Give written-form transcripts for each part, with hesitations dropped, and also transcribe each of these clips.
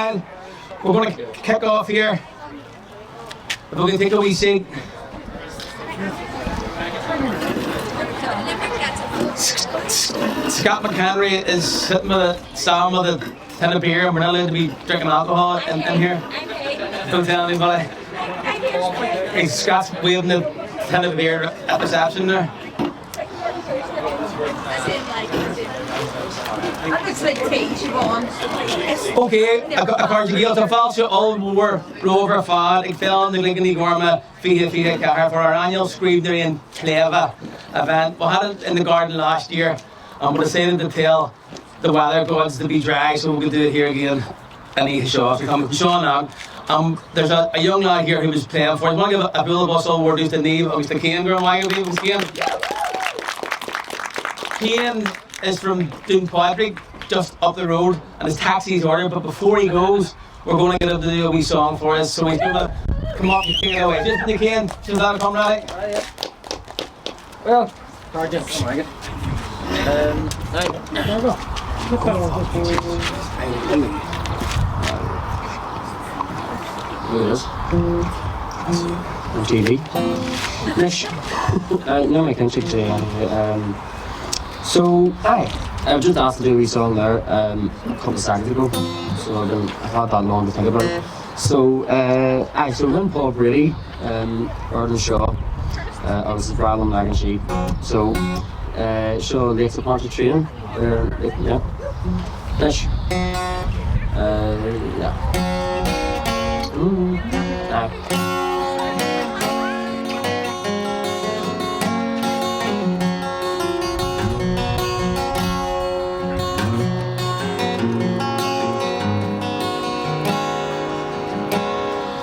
while. We're going to kick off here. If we can take a wee seat. Scott McHenry is sitting standing with a tin of beer, and we're not allowed to be drinking alcohol in here. Don't tell anybody. Scott's waving the tin of beer at reception there. Okay, according to Gail, to false all more rover fad, ik film the link in the gorma via car for our annual Scríbhneoirí in tSléibhe event. We had it in the garden last year, and we decided to tell the weather gods to be dry, so we can do it here again. And he show off. Sean now. There's a young lad here who was playing for us. I want to give a build bus all word to Neve. I was the Kane girl. Why are you Kane? Kane is from doing poetry just up the road, and his taxi's ordered. But before he goes, we're going to get him to do a wee song for us. So he's going to come up and take it away. Just the Kane. Should that come right? Well, Sergeant, come on, On TV. Nish. No, I can check today. So, I was just asked to do a wee song there a couple of seconds ago. So I had that long to think about it. So, so we're in Paul Brady, Gordon Shaw, obviously Bradley Mac and Sheep. So, Shaw Lakes of Party Training. Yeah. Nish. Yeah.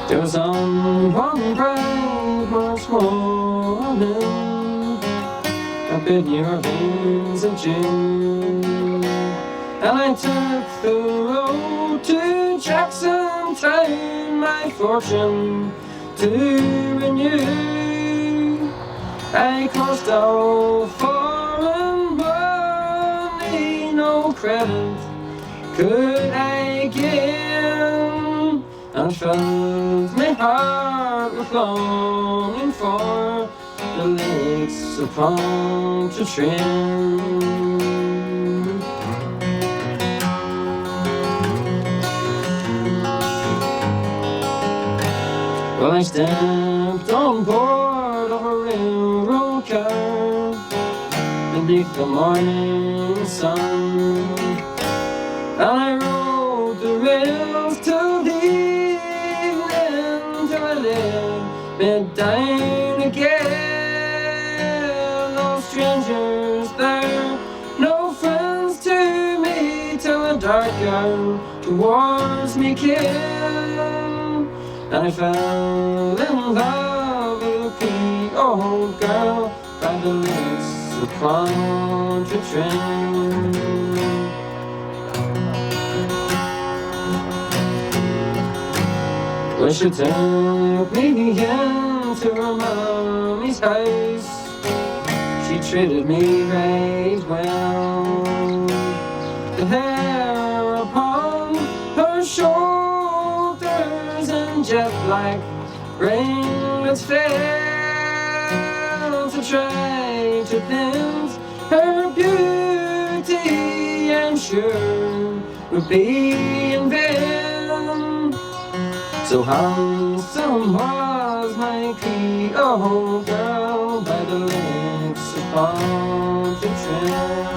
There was on one bright March morning, up in your veins of June, and I took the road to Jackson Town, my fortune to renew. I crossed all foreign money, no credit could I give, and filled my heart with longing for the lakes of Pontchartrain. Well, I stepped on board of a railroad car beneath the morning sun, and I rode the rails till the evening, till I laid me down again. No strangers there, no friends to me, till the dark hour towards me came. And I fell in love with a pretty old girl by the lakes of Pontchartrain. Well, she took me into her mommy's house. She treated me right well. The hair upon her shoulders and jet black ringlets fell to try to pin her beauty, I'm sure would be in vain. So handsome was my pretty old girl by the lakes of Pontchartrain.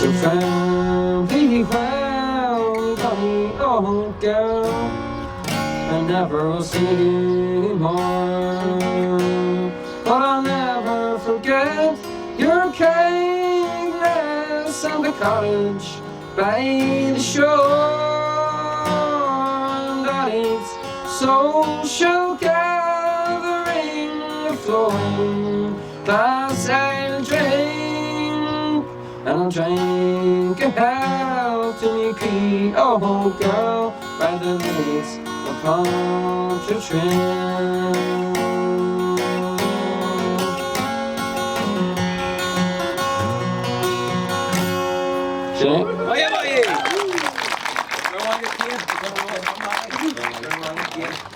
So fare thee well, bonny old girl, I never will see you more. But I'll never forget your kindness and the cottage by the shore, and that it's social gathering, flowing past and drink, and I'm drinking hell to me key. Oh girl, by the minutes upon the train. Shane? Oh yeah,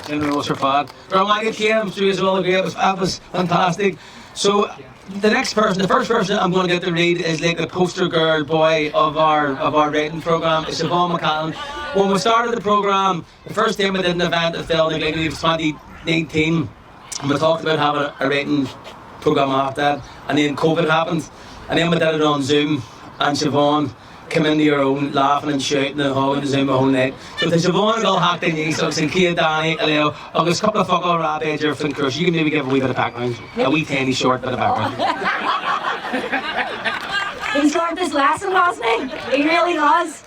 General Ulster Fad. Roman came, I'm sure you all agree, that was fantastic. So the first person I'm going to get to read is like the poster girl boy of our writing programme. It's Siobhan McCallan. When we started the programme, the first time we did an event at Phil Nigley was 2019, and we talked about having a writing programme after that, and then COVID happened, and then we did it on Zoom, and Siobhan came into your own laughing and shouting and hugging the Zoom the whole night. So the Siobhan got hacked in the so and Kia, Danny, Leo, there's a couple of fuck all rampager from Crush. You can maybe give a wee bit of background, a wee tiny short bit of background. He's learned his lesson, hasn't he? He really has.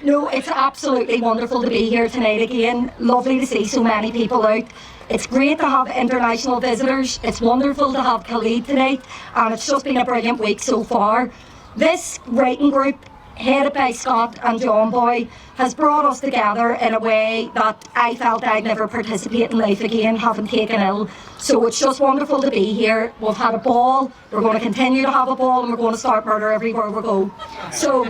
No, it's absolutely wonderful to be here tonight again. Lovely to see so many people out. It's great to have international visitors. It's wonderful to have Khalid tonight, and it's just been a brilliant week so far. This writing group, headed by Scott and John Boy, has brought us together in a way that I felt I'd never participate in life again, having taken ill. So it's just wonderful to be here. We've had a ball, we're going to continue to have a ball, and we're going to start murder everywhere we go. So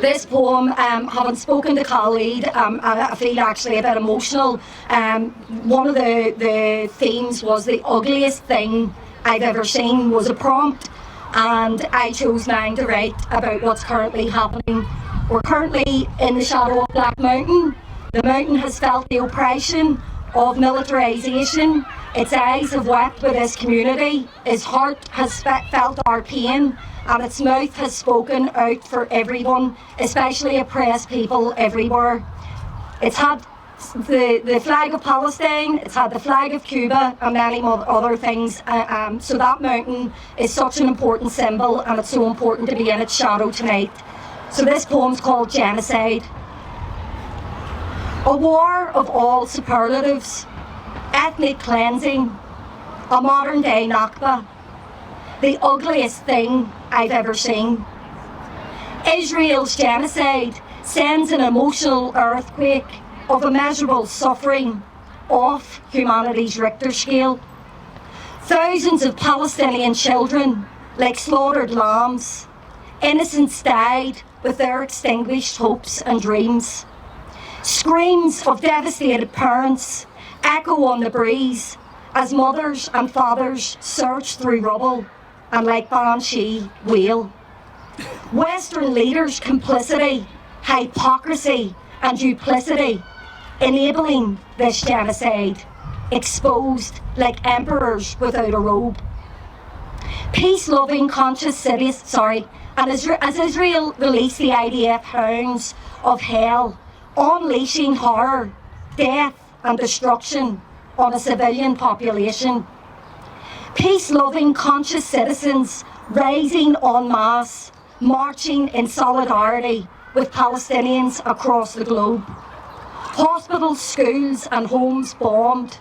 this poem, having spoken to Khalid, I feel actually a bit emotional. One of the themes was the ugliest thing I've ever seen was a prompt. And I chose mine to write about what's currently happening. We're currently in the shadow of Black Mountain. The mountain has felt the oppression of militarisation. Its eyes have wept with this community. Its heart has felt our pain, and its mouth has spoken out for everyone, especially oppressed people everywhere. It's had the flag of Palestine, it's had the flag of Cuba and many other things, so that mountain is such an important symbol, and it's so important to be in its shadow tonight. So this poem's called Genocide. A war of all superlatives, ethnic cleansing, a modern day Nakba, the ugliest thing I've ever seen. Israel's genocide sends an emotional earthquake of immeasurable suffering off humanity's Richter scale. Thousands of Palestinian children, like slaughtered lambs, innocents died with their extinguished hopes and dreams. Screams of devastated parents echo on the breeze as mothers and fathers search through rubble and like banshee wail. Western leaders' complicity, hypocrisy and duplicity enabling this genocide, exposed like emperors without a robe. Peace-loving, conscious cities, as Israel released the IDF hounds of hell, unleashing horror, death and destruction on a civilian population. Peace-loving, conscious citizens rising en masse, marching in solidarity with Palestinians across the globe. Hospitals, schools and homes bombed,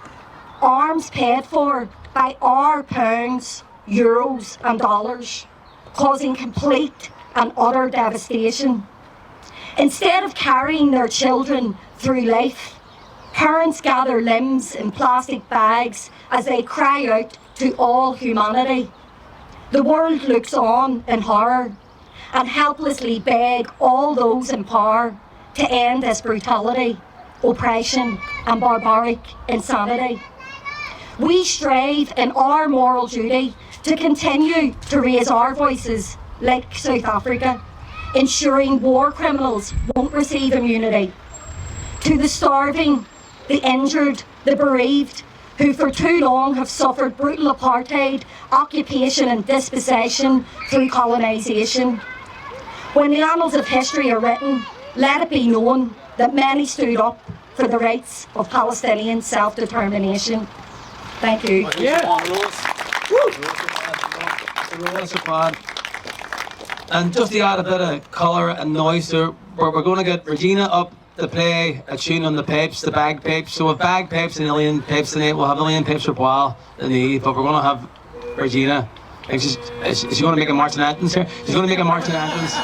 arms paid for by our pounds, euros and dollars, causing complete and utter devastation. Instead of carrying their children through life, parents gather limbs in plastic bags as they cry out to all humanity. The world looks on in horror and helplessly beg all those in power to end this brutality, oppression and barbaric insanity. We strive in our moral duty to continue to raise our voices like South Africa, ensuring war criminals won't receive immunity. To the starving, the injured, the bereaved, who for too long have suffered brutal apartheid, occupation and dispossession through colonisation. When the annals of history are written, let it be known that many stood up for the rights of Palestinian self-determination. Thank you. Yeah. And just to add a bit of colour and noise, we're going to get Regina up to play a tune on the pipes, the bagpipes. So with bagpipes and alien pipes tonight, we'll have alien pipes for Paul and Eve, but we're going to have Regina. She's going to make a marching entrance here. She's going to make a marching entrance.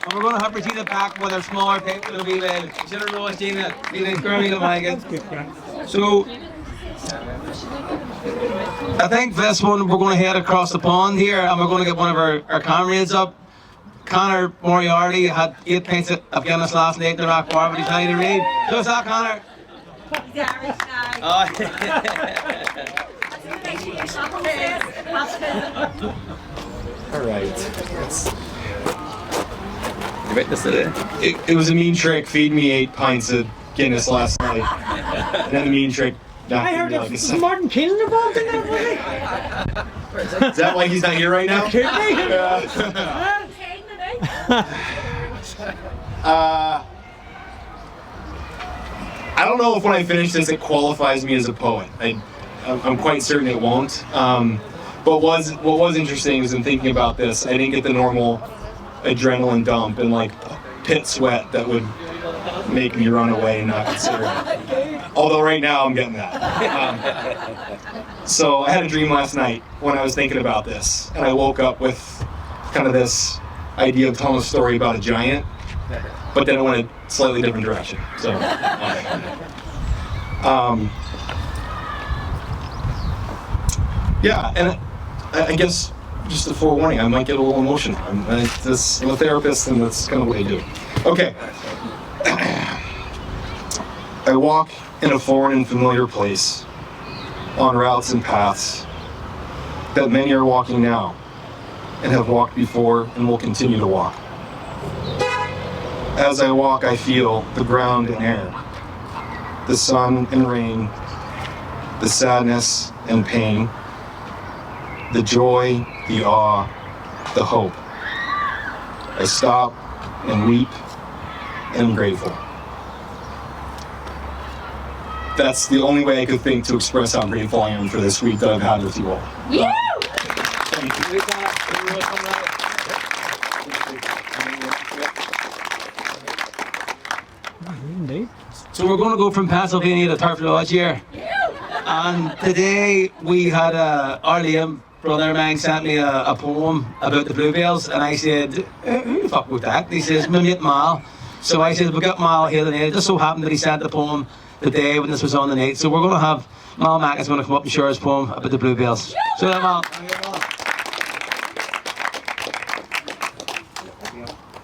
And we're going to have Regina back with her smaller pick. It'll be well. Consider Rose Gina. Feeling curly to my again. So I think for this one we're going to head across the pond here and we're going to get one of our comrades up. Connor Moriarty had 8 pints of Guinness last night in the Rock Bar, but he's ready to read. What's that, Connor? Alright. You witnessed today? It was a mean trick. Feed me 8 pints of Guinness last night. And then the mean trick. I heard there's Martin Keelan involved in that, really? Is that why he's not here right now? Could I don't know if when I finish this it qualifies me as a poet. I'm quite certain it won't. But what was interesting is in thinking about this, I didn't get the normal adrenaline dump and like pit sweat that would make me run away and not consider it. Although right now I'm getting that. So I had a dream last night when I was thinking about this, and I woke up with kind of this idea of telling a story about a giant, but then it went a slightly different direction. So, yeah, and I guess just a forewarning, I might get a little emotional. I'm a therapist, and that's kind of what I do. Okay. I walk in a foreign and familiar place, on routes and paths that many are walking now, and have walked before and will continue to walk. As I walk, I feel the ground and air, the sun and rain, the sadness and pain, the joy, the awe, the hope. I stop and weep and am grateful. That's the only way I could think to express how grateful I am for this week that I've had with you all. Thank you. Indeed. So we're going to go from Pennsylvania to Turf Lodge here. And today we had our Liam, brother of mine, sent me a poem about the bluebells, and I said, who the fuck wrote that? And he says, my mate Mal. So I said, we got Mal here today. It just so happened that he sent the poem the day when this was on the night. So we're going to have Mal Mack is going to come up and share his poem about the bluebells. So that, Mal.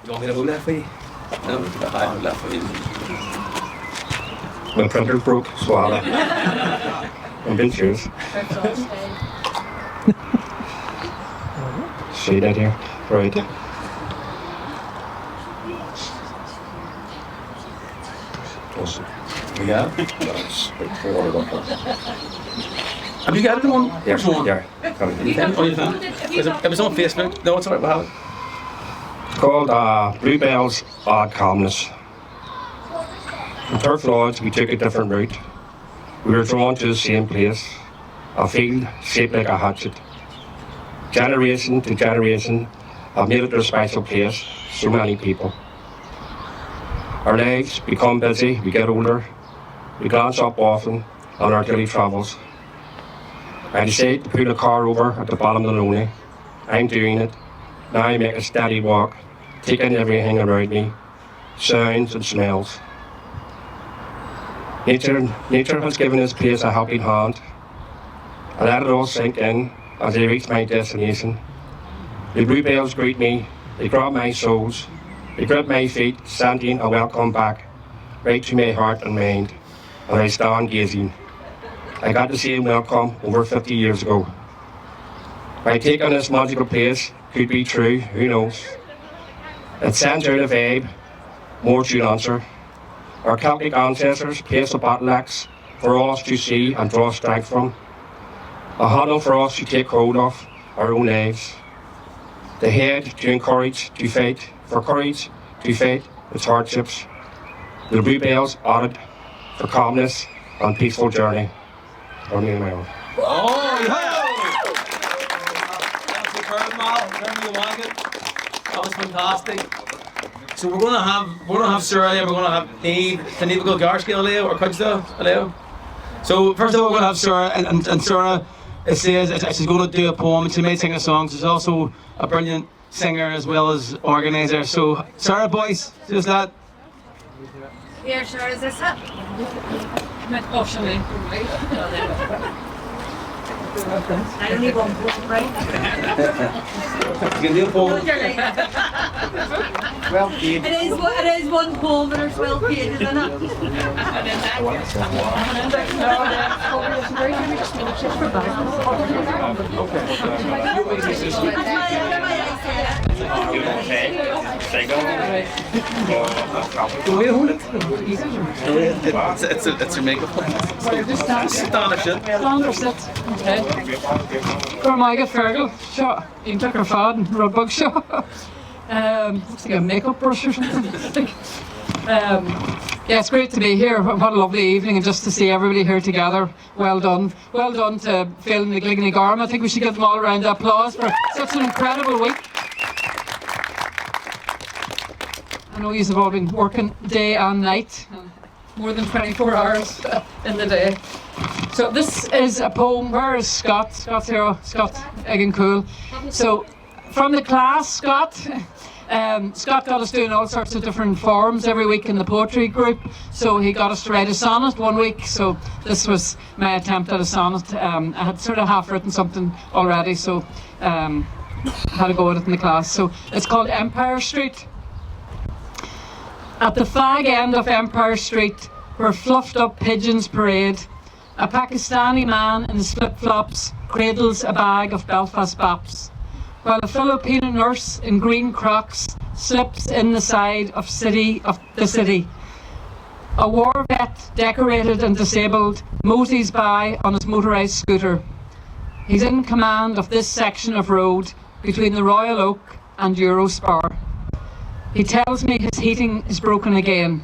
You want me to hold that for you? No, I hold that for you. My printer broke, so I've been shoes. See that here? Right. Yeah. Have you got it on? Yes, one? yeah. Oh, you found it? It was on Facebook. No, it's alright. We'll have it. It's called Bluebells Odd Calmness. From Turf Lodge, we took a different route. We were drawn to the same place, a field shaped like a hatchet. Generation to generation have made it their special place, so many people. Our lives become busy, we get older, we glance up often on our daily travels. I decide to pull the car over at the bottom of the lonely. I'm doing it. Now I make a steady walk, taking everything around me, sounds and smells. Nature has given this place a helping hand. I let it all sink in as I reach my destination. The bluebells greet me, they grab my soles, they grip my feet, sending a welcome back, right to my heart and mind, and I stand gazing. I got the same welcome over 50 years ago. My take on this magical place could be true, who knows? It sends out a vibe, more to answer. Our Celtic ancestors placed a battle axe for us to see and draw strength from. A handle for us to take hold of our own lives. The head to encourage to fight, for courage to fight its hardships. The bluebells added for calmness and peaceful journey. On me and my own. Oh, yeah! That's superb, Mal. Remember you like it? That was fantastic. So we're gonna have Sarah there, we're gonna have Neve, Neve go Garski Leo or Kudsta Leo. So first of all we're gonna have Sarah and Sarah, it says she's gonna do a poem and she may sing a song. She's also a brilliant singer as well as organizer. So Sarah, boys, just that. Yeah, sure, is this it? Met optionally. I don't need one poem, right? You can do a poem. Well played. It is one poem, but there's 12 pages in it. Can we hold it? It's your microphone. Go my get Fergal, shot, in took a fad, rug bug shot. Looks like a makeup brush or something. Yeah, it's great to be here. What a lovely evening, and just to see everybody here together. Well done. Well done to Phil and the Gligany Garm. I think we should give them all a round of applause for such an incredible week. I know you've all been working day and night, more than 24 hours in the day. So this is a poem. Where is Scott? Scott's here. Scott Egan-Cool. So from the class, Scott got us doing all sorts of different forms every week in the poetry group. So he got us to write a sonnet one week. So this was my attempt at a sonnet. I had sort of half written something already, so had to go with it in the class. So it's called Empire Street. At the fag end of Empire Street, where fluffed up pigeons parade, a Pakistani man in his flip-flops cradles a bag of Belfast baps, while a Filipino nurse in green Crocs slips in the side of the city. A war vet, decorated and disabled, moseys by on his motorised scooter. He's in command of this section of road between the Royal Oak and Eurospar. He tells me his heating is broken again,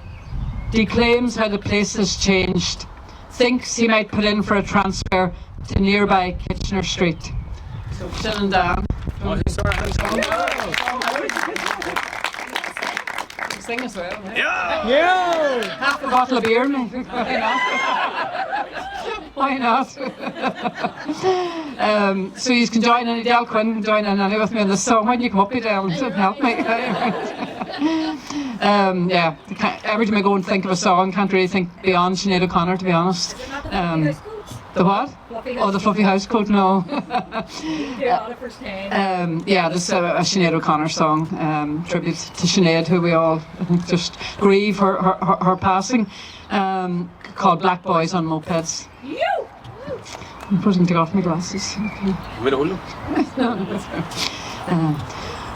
declaims how the place has changed, thinks he might put in for a transfer to nearby Kitchener Street. So, Shin and Dan. Sing as well. Yeah! Half a bottle of beer, maybe. Why not? So you can join in. Del Quinn can join in with me in the song. When you come up, Del, help me. Yeah, every time I go and think of a song, can't really think beyond Sinead O'Connor, to be honest. The what? Oh, the Fluffy House Coat, no. Yeah, this is a Sinead O'Connor song, tribute to Sinead, who we all, I think, just grieve her passing, called Black Boys on Mopeds. I'm putting to take off my glasses.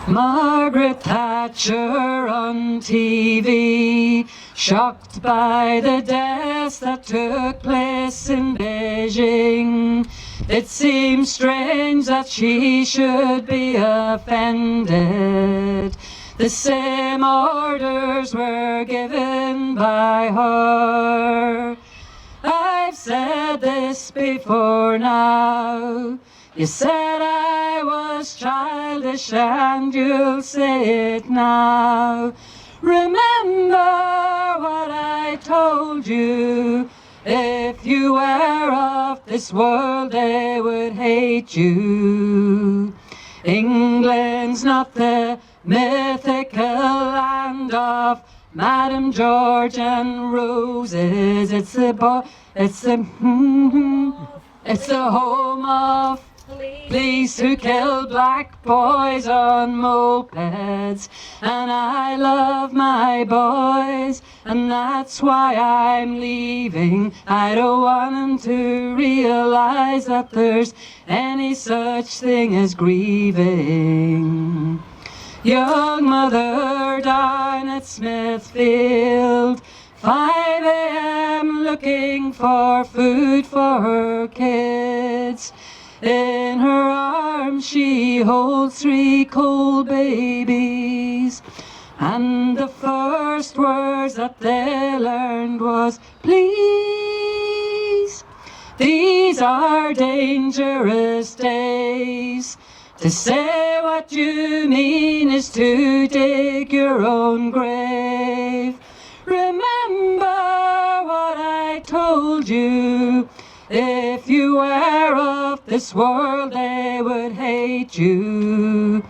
Margaret Thatcher on TV, shocked by the deaths that took place in Beijing. It seems strange that she should be offended. The same orders were given by her. I've said this before now. You said I was childish and you'll say it now. Remember what I told you. If you were of this world, they would hate you. England's not the mythical land of Madame George and roses. It's the home of police who kill black boys on mopeds. And I love my boys, and that's why I'm leaving. I don't want them to realize that there's any such thing as grieving. Young mother down at Smithfield, 5 a.m. looking for food for her kids. In her arms she holds 3 cold babies, and the first words that they learned was, please. These are dangerous days. To say what you mean is to dig your own grave. Remember what I told you. If you were of this world, they would hate you.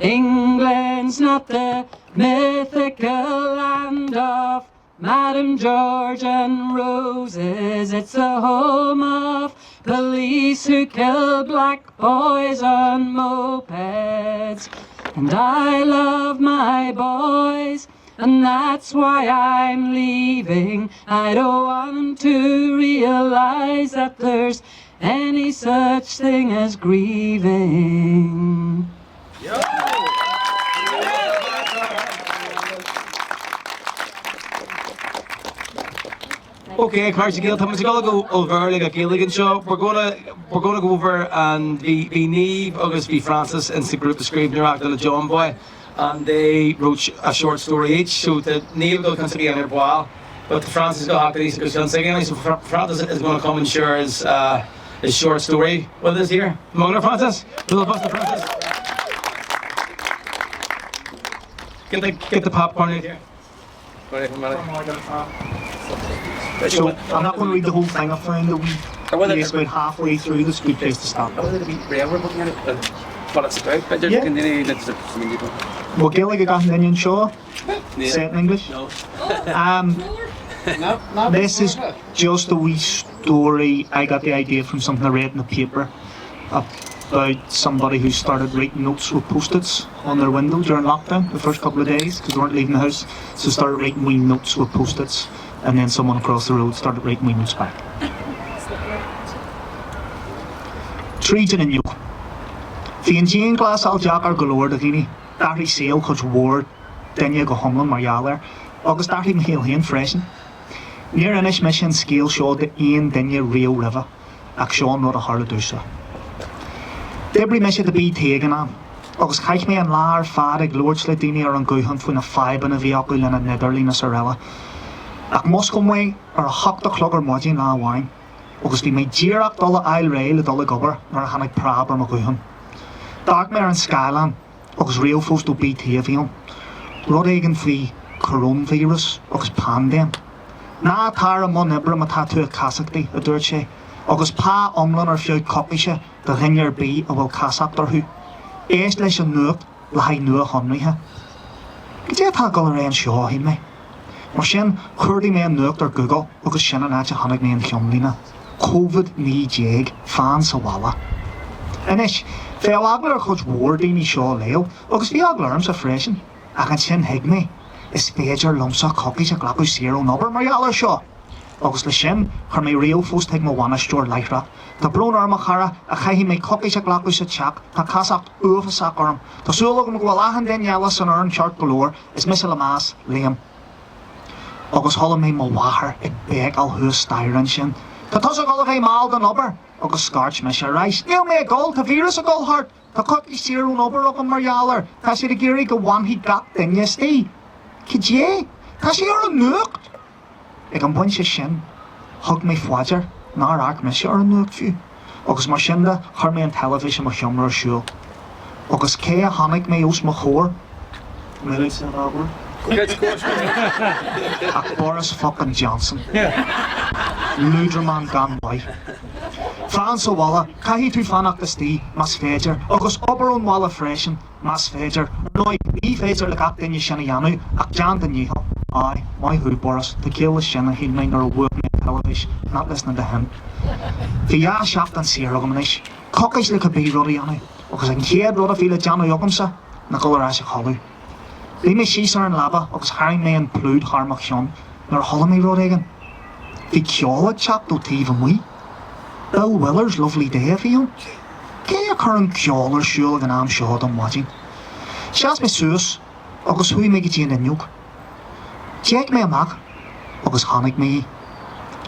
England's not the mythical land of Madame George and roses. It's the home of police who kill black boys on mopeds. And I love my boys, and that's why I'm leaving. I don't want them to realize that there's any such thing as grieving. Okay, Carson Gael, Thomas, we're going to go over like a Gaelic show. We're going to go over and be Neve, August, be Francis, and the group of Scríbhneoirí the John Boy. and they wrote a short story each. So the Neil go consider in bois, but Francis go have to these because so Francis is going to come and share his short story with us here. Mona Francis, little bust of Francis. Get the popcorn in here. So I'm not going to read the whole thing. I found that we place about halfway through. That's a good place to stop. Well, Gaelic got an Indian show. Say it in English. No. This is just a wee story. I got the idea from something I read in the paper about somebody who started writing notes with post-its on their window during lockdown the first couple of days because they weren't leaving the house. So started writing wee notes with post-its, and then someone across the road started writing wee notes back. Tríd in Nuke. Fion Jean Glass al Jack ar galore da dhini, Darry Sale chuch ward, Denya go humlan Marialer, August Darry Michael Hain freshen. Near Inish Mission scale showed the Ian Denya Rio River, ac Sean not a Harladusa. Debris Misha the bee taken on. August Kike me and Lar Fadig Lord Sledini or on Guhan from a five and a vehicle and a Netherlina Sorella. Ac Moscow way or a hop the clogger modging la wine. August we made Jirak dollar Isle rail a dollar gobber or a Hannick Prab or Maguhan. Darkmare and Skyland, August real folks to beat Tavion. Rodagan free coronavirus, August Pandem. Na Tara Mon Ebra Matatu a Casacti, a Dirche. August Pa Omlan or Few Copisha, the Hinger B of a Casactor who. Ace Lesh and Nuke, Lahi Nua Honriha. Get you a tackle around Shaw, he may. Machine, Curdy me and Nuke or Google, August Shannon at Hannick me and Humlina. COVID knee jag, fan Sawala. Inish, fe aglar chuch wardini Shaw Leo, August be aglarms a freshen. I can send Higme, a spager lumsa copies a glapu zero number Mariala Shaw. August the shin, her may real first take Moana store lyra. The brown arm Mahara, a high may copies a glapu a chap, a casac oof a sack arm. The sulogum gualahan den yalas and earn chart galore is Miss Lamas, Liam. August Hollow may Mawahar, a beg al hus styron shin. The Tosagal of a mild and upper, August Scarch Misha Rice. Neil may a gold, the virus a gold heart. The cookie zero number of a Marialer. Tassi the Giri go one he got then yesterday. Kidje, Tassi you're a nuke. I can punch a shin, hug me fwadger, nar arc Misha or a nuke few. August Mashinda, her me on television with humor or show. August Kea Hannick may use my whore. Really said that word? Boris fucking Johnson. Luderman gone white. France Walla, Kahi tu fanak the stee, Mas Fager, August Oberon Walla freshen, Mas Fager, Noi, E Fager like Actin Yashanianu, Akjan the Niho. Aye, my who Boris, to kill the Shanna, he'd mind or work me television, not listening to him. Fia shaft and Sierrogamish, Cockish like a bee Rodianu, because I can hear Roda feel a Jano Yokumsa, Nicola Rasik Holly. Lime Shisa and Laba, Ox Harry May and Plude Harmachon, nor Hollomy Rodagan. The Kyola chap do even we. Bill Willer's lovely day for you. Kaya current Kyola shul and I'm sure I'm watching. Shas me sus, Ogus hui make it in the nuke. Jake me a mac, Ogus Hannick me,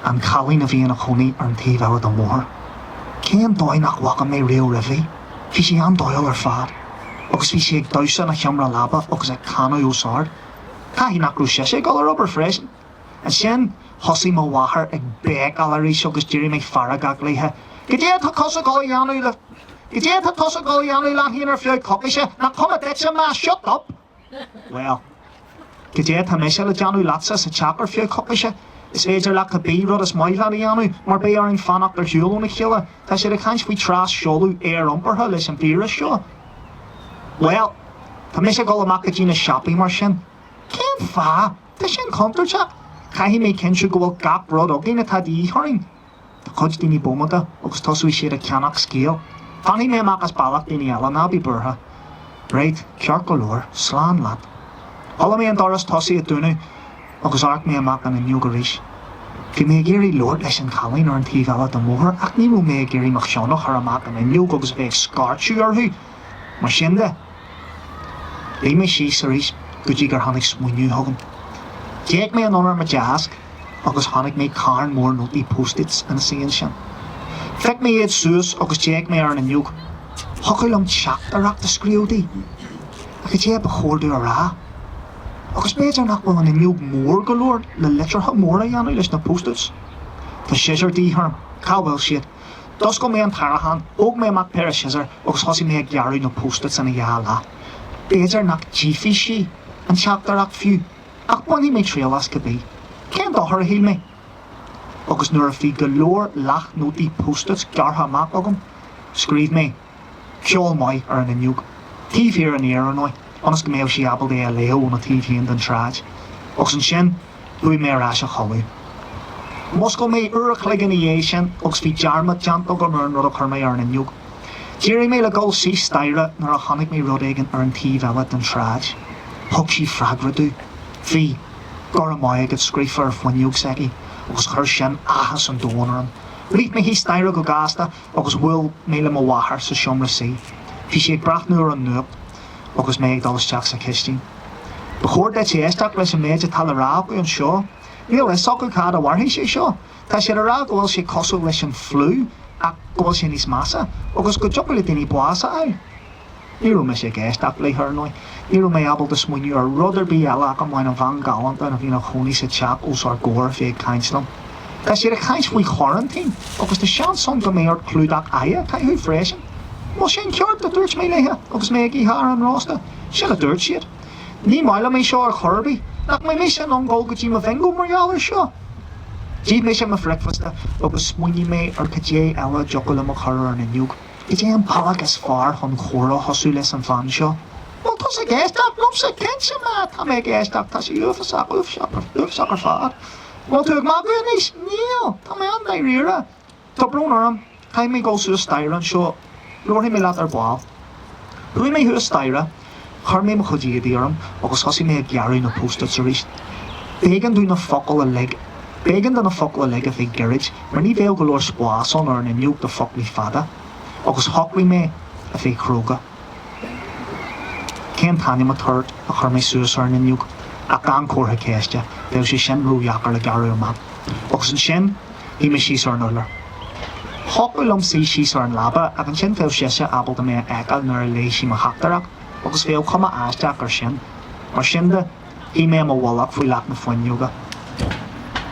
and Colleen of Ian a honey and Tiv out the more. Kayan doy nak waka me real rivy, Fishy am doyle or fad. Ogus we shake dousen a humra laba, Ogus a cano yo sword. Kahi nak rushe go rubber freshen. And shen, Hussy mo wahar ag beg gallery Ogus Jerry me faragag lehe. Gidea ta cosa golianu la. Gidea ta cosa golianu la hiner few copisha, na come at that ma shut up. Well, Gidea ta meshel janu latsas a chapter few copisha. Is ezer lak a bee rod as my ladianu, mar be are in fan up their hule on a killer. Ta should a canch we trash sholu air umper her listen beer show. Well, ta meshel go makajina shopping marshin. Can't fa, ta shin counter chap. Kahi me ken should go gap rod ogin at the horning. The coach dini bomada, Ox Tosu shade a canuck scale. Fanny me makas balak dini ala na be burha. Right, Charcolor, slan lad. All me and Doris Tossi at Dunu, Ox arc me a mac and a new garish. Fi me giri Lord listen Colleen or in Tivella the moher, acne will me giri machshona her a mac and a new gogs big scarch you or who. Machinde. They me she series, good jigger honey swing you hugum. Take me an honour my jask, August Hannick me carn more nutty post-its and a scene shan. Fick me ed sus, August Jake me earn a nuke. Huckulum chap the rock the Scríbhneoirí. Ac ydw i chordu ar ra. Agus beidir nach bhfuil an inniu mór galore le litratha mór a dhéanú leis na post-its. Tá siar díharm, cabhfuil siad. Dus go mé an tarahan, óg mé amach peir a siar agus thosaí mé ag gearú na post-its an a dheala. Beidir nach ddífi si an seachtarach fiú, ach buí mé tréalas go bí. Cén dothar a híl mé? Agus nuair a bhí galore leach nótaí post-its gartha amach agam, scríb mé, ceol mai ar an inniu. Tíomh an éar anóid, anas go méh sí abal é a leo na tíomh den tráid. Agus an sin, dúi mé rás a choú. Mos go mé uirchlig in dhé sin agus bhí dearmad deanta go mar rud a chur mé ar an inniu. Díir mé le gáil sí staire nar a chanig mé rud éigen ar an tíomh eile den tráid. Thug sí freagradú. Bhí gar mai agad scrífar ar foiniug segi, agus chur sin ahas an dónaram. Rít mé hí staire go gasta agus bhfuil mé le mhahar sa siomra sí. Bhí sé ag brathnú ar an nuap agus mé ag dalasteach sa cistí. Bechóir de sé éisteach leis an méide tal rá go an seo, níl is socha cad a bharthaí sé seo. Tá sé a rá gohfuil sé cosú leis an flú ach gohfuil sé níos massa, agus go jopa le daoine buasa eil. Níú me sé géisteach le thurnóid, níú mé abal de smuoinú ar rudidir bí eile ach an bhain an bhan galanta a bhí na choní sa teach ús ar ggóir fé caiinslam. Tá sé a caiins faoi chorantín, agus tá sean son go mé ar clúdach aia caiithú freisin. Má sin ceart a dúirt mé léthe agus mé ag íthar an rásta, sin a dúirt siad. Ní maiile mé seo ar chorbí, nach mé mé sin an ggóil go dtí a bhengó margheall ar seo. Díobh mé sin a fricfasta agus smuoinní mé ar cadé eile jocail am a chur ar na nniug. I dé an palach is fearr chun chóra hosú leis an bhan seo. Well, tá sé géisteach lom sa cinse má tá mé géisteach tá sé uafasach ar fad. Well, tú ag má buan níos níl, tá mé an dair riire. Tá brún orm, caim mé ggóil sú staire an seo, luirthaí mé leat ar bháil. Rúi mé thu staire, chur mé mo chudíadí orm agus thosaí mé ag gearú na post-its a ríist. Bégan dú na focail a lig. Bégan do na focail a lig a bhí girid, mar ní bhéal go leir spláán ar na nniug do foclaí fada. Agus thoclaí mé a bhí cróga. Cén taine a thuirt a chur mé suas ar na nniug, ach gan cótha céiste, bheadh sé sin rúheachar le gearú amach. Agus an sin, hí mé síos ar nuller. Thoclail am síos ar an labba ach an sin bheadh siise abal do mé eáil nuair a lééis sí mo heachtarach, agus bhéadh chuma aisteach ar sin. Mar sin de, hí mé am bhhalach faoi leat na foiniuga.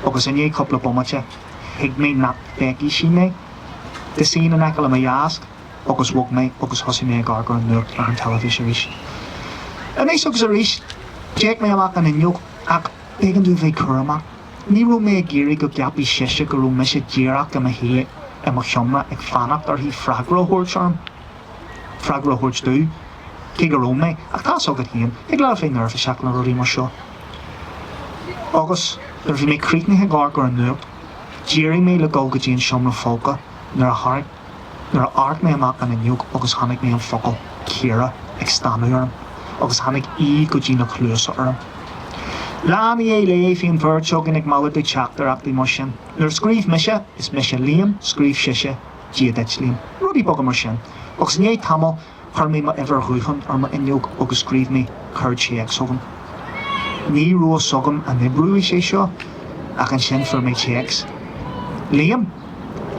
Agus in é coppla bommate, hiag mé nach becí sí mé, de sín an eáil am a jaasc, agus bhog mé agus thosaí mé ag argar an nuirt ar an televíse ríis. An éis agus a ríis, déag mé amach an inniug ach bégan dú bheith cur amach. Ní rú mé géirí go ceapí siise go rú me sé díreach am a hé am a siomra ag fannacht ar hí freagrathúirt arm. Freagrathúirt dú, cé go rú mé ach tá sogad híon ag le fé nervfa seach na ruí mar seo. Agus, ar bhí mé críicnithe ag argar an nuirt, díirí mé le gáil go dtí an siomra fóca nar a art mé amach an inniug agus tháinig mé an focail céara ag stanú orm, agus tháinig go dtí na clúsa orm. Láí é le híon bhirt gan ag mála do teachtar ach bhí mar sin. Nuair scríbh mise is mise líam, scríbh siise díadit líam. Rudí bogam mar sin. Agus ní é tamil chur mé ma ever chuúchan ar ma inniug agus scríbh mé chuir sé ag sogam. Ní rua sogam a nibrúí sé seo ach an sin for mé teags. Líam,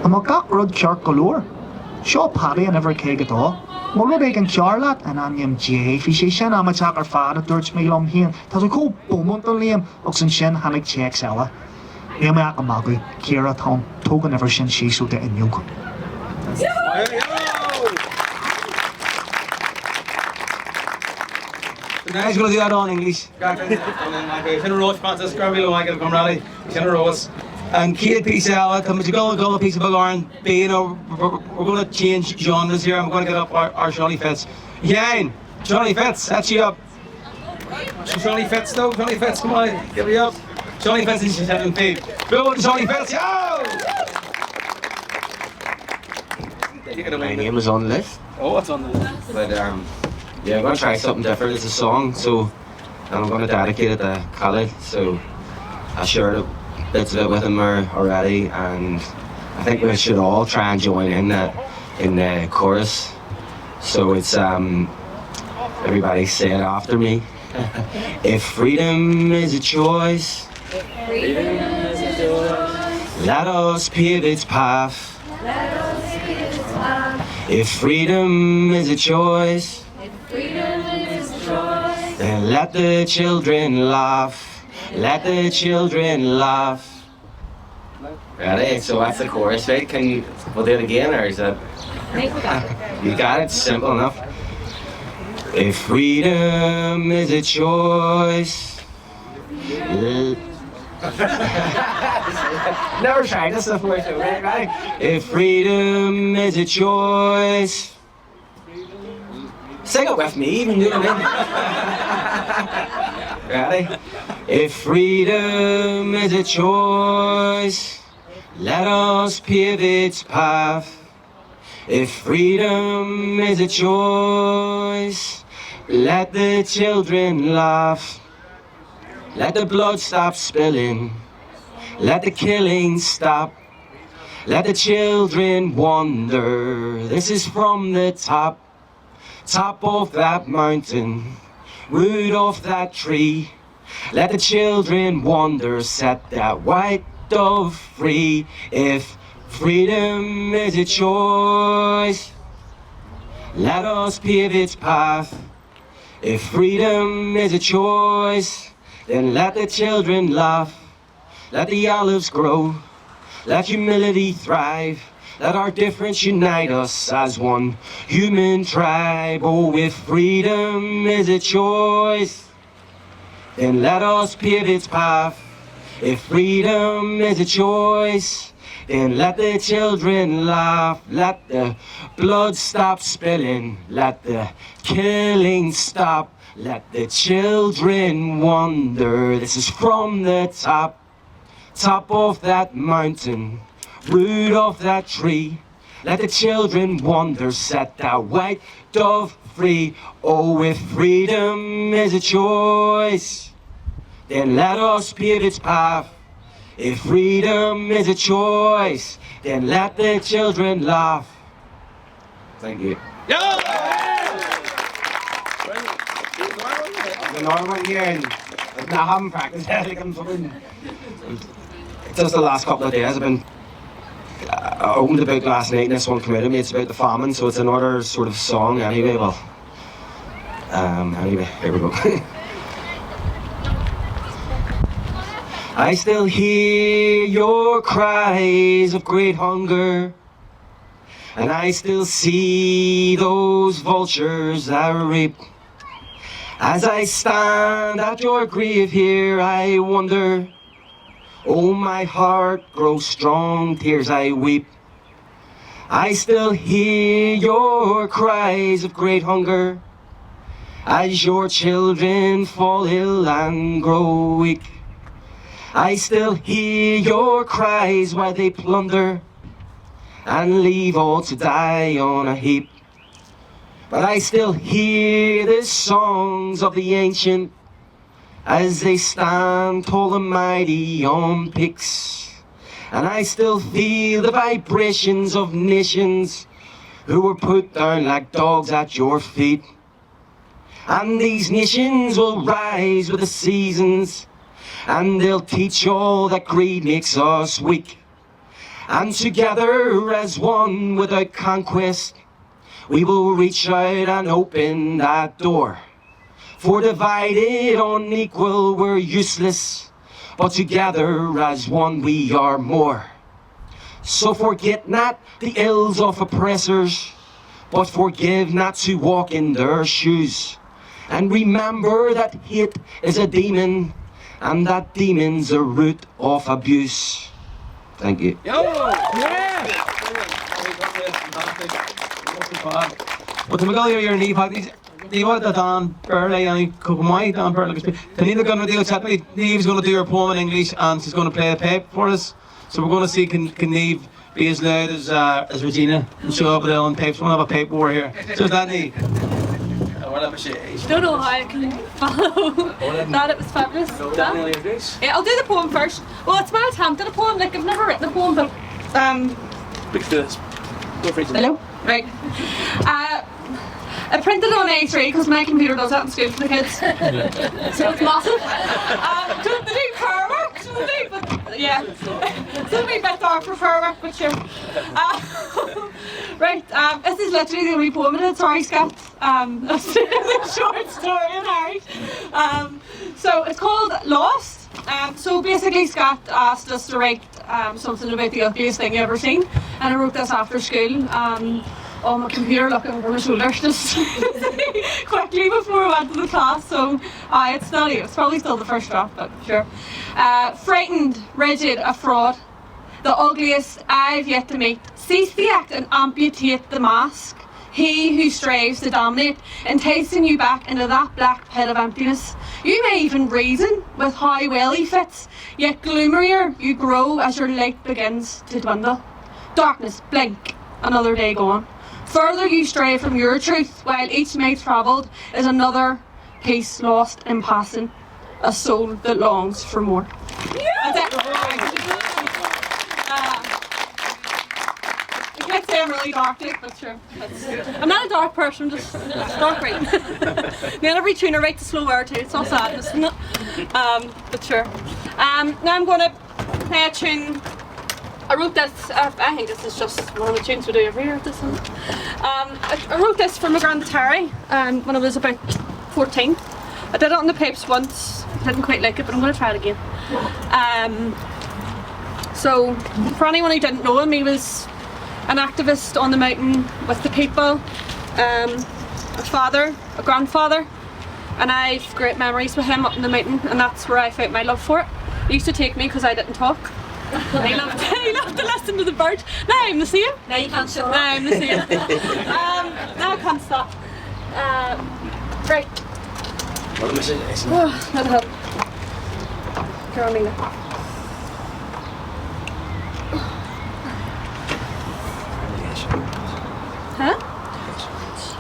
am a gach rud ceart go leor. Seo paddy an ever cé go Má rud ag an cearlaat an anim déhí sé sin am teach ar fad a dúirt mé lom híon, tá có bumont an líam agus an sin hanig teags eile. Líam ag an magu, céara tá tógan ever sin síosú de inniug. Guys, going to do that all in English. Sin rós Francis Scríbhneoirí I get come rally. Sin rós. And Kate piece out. Come to go a piece of Bagarn. We're going to change genres here. I'm going to get up our Johnny Fitz. Yeah, Johnny Fitz. That's you up. Johnny Fitz though. Johnny Fitz, come on, get me up. Johnny Fitz is having paid. Go to Johnny Fitz. Yo! My name is on the list. Oh, what's on the list? But yeah, I'm gonna try something different. It's a song, so I'm gonna dedicate it to Khaled. So I shared bits of it with him already, and I think we should all try and join in the chorus. So it's everybody say it after me. If freedom is a choice, let us pave its path. If freedom is a choice, Let the children laugh. Let the children laugh. Ready? So that's the chorus, right? We'll do it again, or is that? I think we got it. You got it? Simple enough. If freedom is a choice. Never tried this before, so right? If freedom is a choice. Sing it with me, even you know what I mean? Ready? If freedom is a choice, let us pave its path. If freedom is a choice, let the children laugh. Let the blood stop spilling. Let the killing stop. Let the children wonder. This is from the top of that mountain, root of that tree. Let the children wonder. Set that white dove free. If freedom is a choice, let us pave its path. If freedom is a choice, then let the children laugh. Let the olives grow. Let humility thrive. Let our difference unite us as one human tribe. Oh, if freedom is a choice, then let us pave its path. If freedom is a choice, then let the children laugh. Let the blood stop spilling. Let the killing stop. Let the children wonder. This is from the top of that mountain, root of that tree. Let the children wonder. Set that white dove free. Oh, if freedom is a choice, then let us pave its path. If freedom is a choice, then let the children laugh. Thank you. The Norman here, and I haven't practiced it. Just the last couple of days I've been I opened the book last night and this one came out of me. It's about the famine, so it's another sort of song anyway. Well, anyway, here we go. I still hear your cries of great hunger, and I still see those vultures that reap. As I stand at your grave here, I wonder, oh, my heart grows strong, tears I weep. I still hear your cries of great hunger, as your children fall ill and grow weak. I still hear your cries while they plunder and leave all to die on a heap. But I still hear the songs of the ancient as they stand tall and mighty on picks. And I still feel the vibrations of nations who were put down like dogs at your feet. And these nations will rise with the seasons, and they'll teach all that greed makes us weak. And together as one without conquest, we will reach out and open that door. For divided, unequal, we're useless, but together as one we are more. So forget not the ills of oppressors, but forgive not to walk in their shoes. And remember that hate is a demon, and that demon's a root of abuse. Thank you. But we go here in Neve, Neve had Dan Burley and my Dan Burley. Neve going to do chat me. Neve's going to do her poem in English and she's going to play a tape for us. So we're going to see can Neve be as loud as Regina and show up with her own tapes. We'll have a paper war here. So is that Neve? Don't know how I can follow that. It was fabulous. Yeah, I'll do the poem first. Well, it's my attempt at a poem. Like, I've never written a poem, but hello. Right. I printed it on A3 because my computer does that in school for the kids. So it's massive. Don't do power work, don't they? But yeah, it's only a bit dark for power work, but sure. Right, this is literally the only poem in it. Sorry, Scott. That's a short story in Irish. So it's called Lost. So basically, Scott asked us to write something about the ugliest thing you ever seen, and I wrote this after school. On my computer, looking over my shoulders just quickly before I went to the class. So it's not you. It's probably still the first draft, but sure. Frightened, rigid, a fraud. The ugliest I've yet to meet. Cease the act and amputate the mask. He who strives to dominate, enticing you back into that black pit of emptiness. You may even reason with how well he fits, yet gloomier you grow as your light begins to dwindle. Darkness, blink, another day gone. Further you stray from your truth, while each night travelled is another piece lost in passing, a soul that longs for more. That's it. It gets them really dark, but sure. I'm not a dark person, just dark writing. Then every tuner writes a slow word too, it's all sadness, isn't it? But sure. Now I'm going to play a tune. I wrote this, I think this is just one of the tunes we do every year. I wrote this for my Grand Terry when I was about 14. I did it on the pipes once, didn't quite like it, but I'm going to try it again. So, for anyone who didn't know him, he was an activist on the mountain with the people, a father, a grandfather, and I've great memories with him up in the mountain, and that's where I found my love for it. He used to take me because I didn't talk. He loved to listen to the birds. Now I'm the same. Now you can't show up. Now I'm the same. Now I can't stop. Right. Oh, that'll help. Carolina. Huh?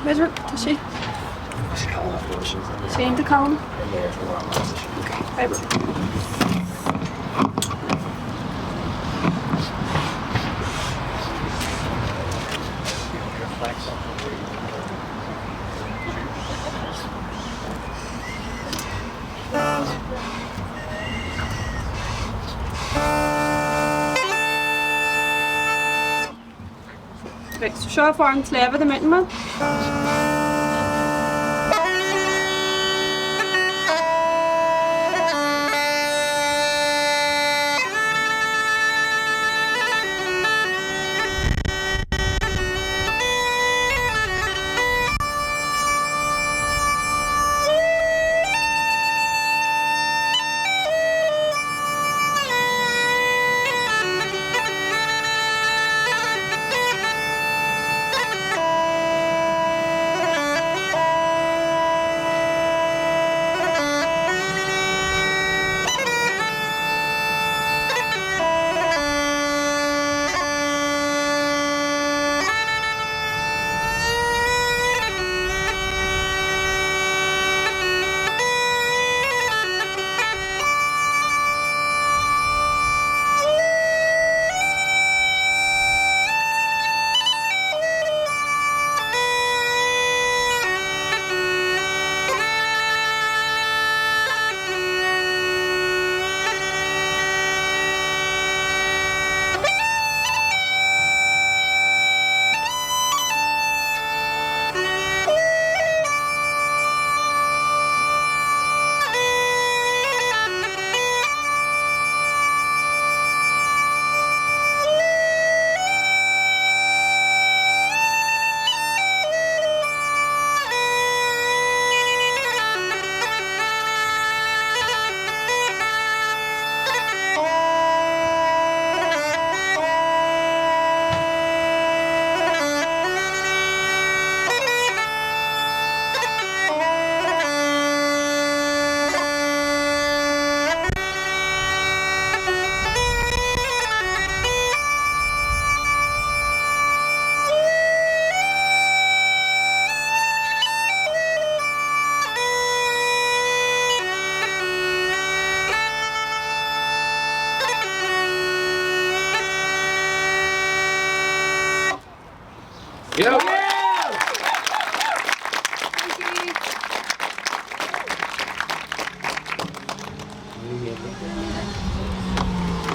Where's her? Is she? She aimed to Colin? Okay, right. Right, so sjå foran tSléibhe, the mountain man.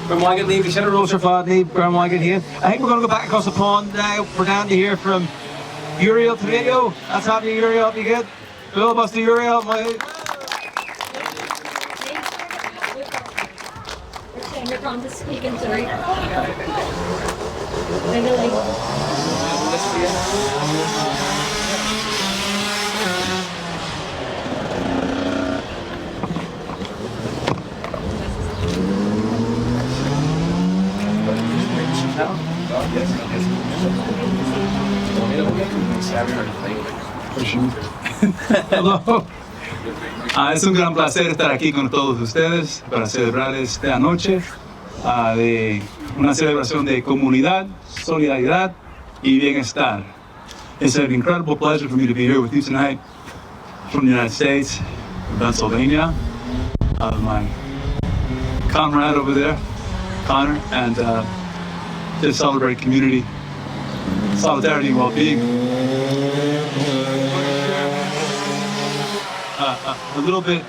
Grandma, leave the shed roast your fad, leave Grandma here. I think we're going to go back across the pond now. We're down to hear from Uriel Toledo. That's happening, Uriel. Be good. Bill Buster Uriel. We're going to speak into it. Hello. Es un gran placer estar aquí con todos ustedes para celebrar esta noche de una celebración de comunidad, solidaridad y bienestar. It's an incredible pleasure for me to be here with you tonight from the United States, Pennsylvania, my comrade over there, Connor, and to celebrate community, solidarity, and well-being. A little bit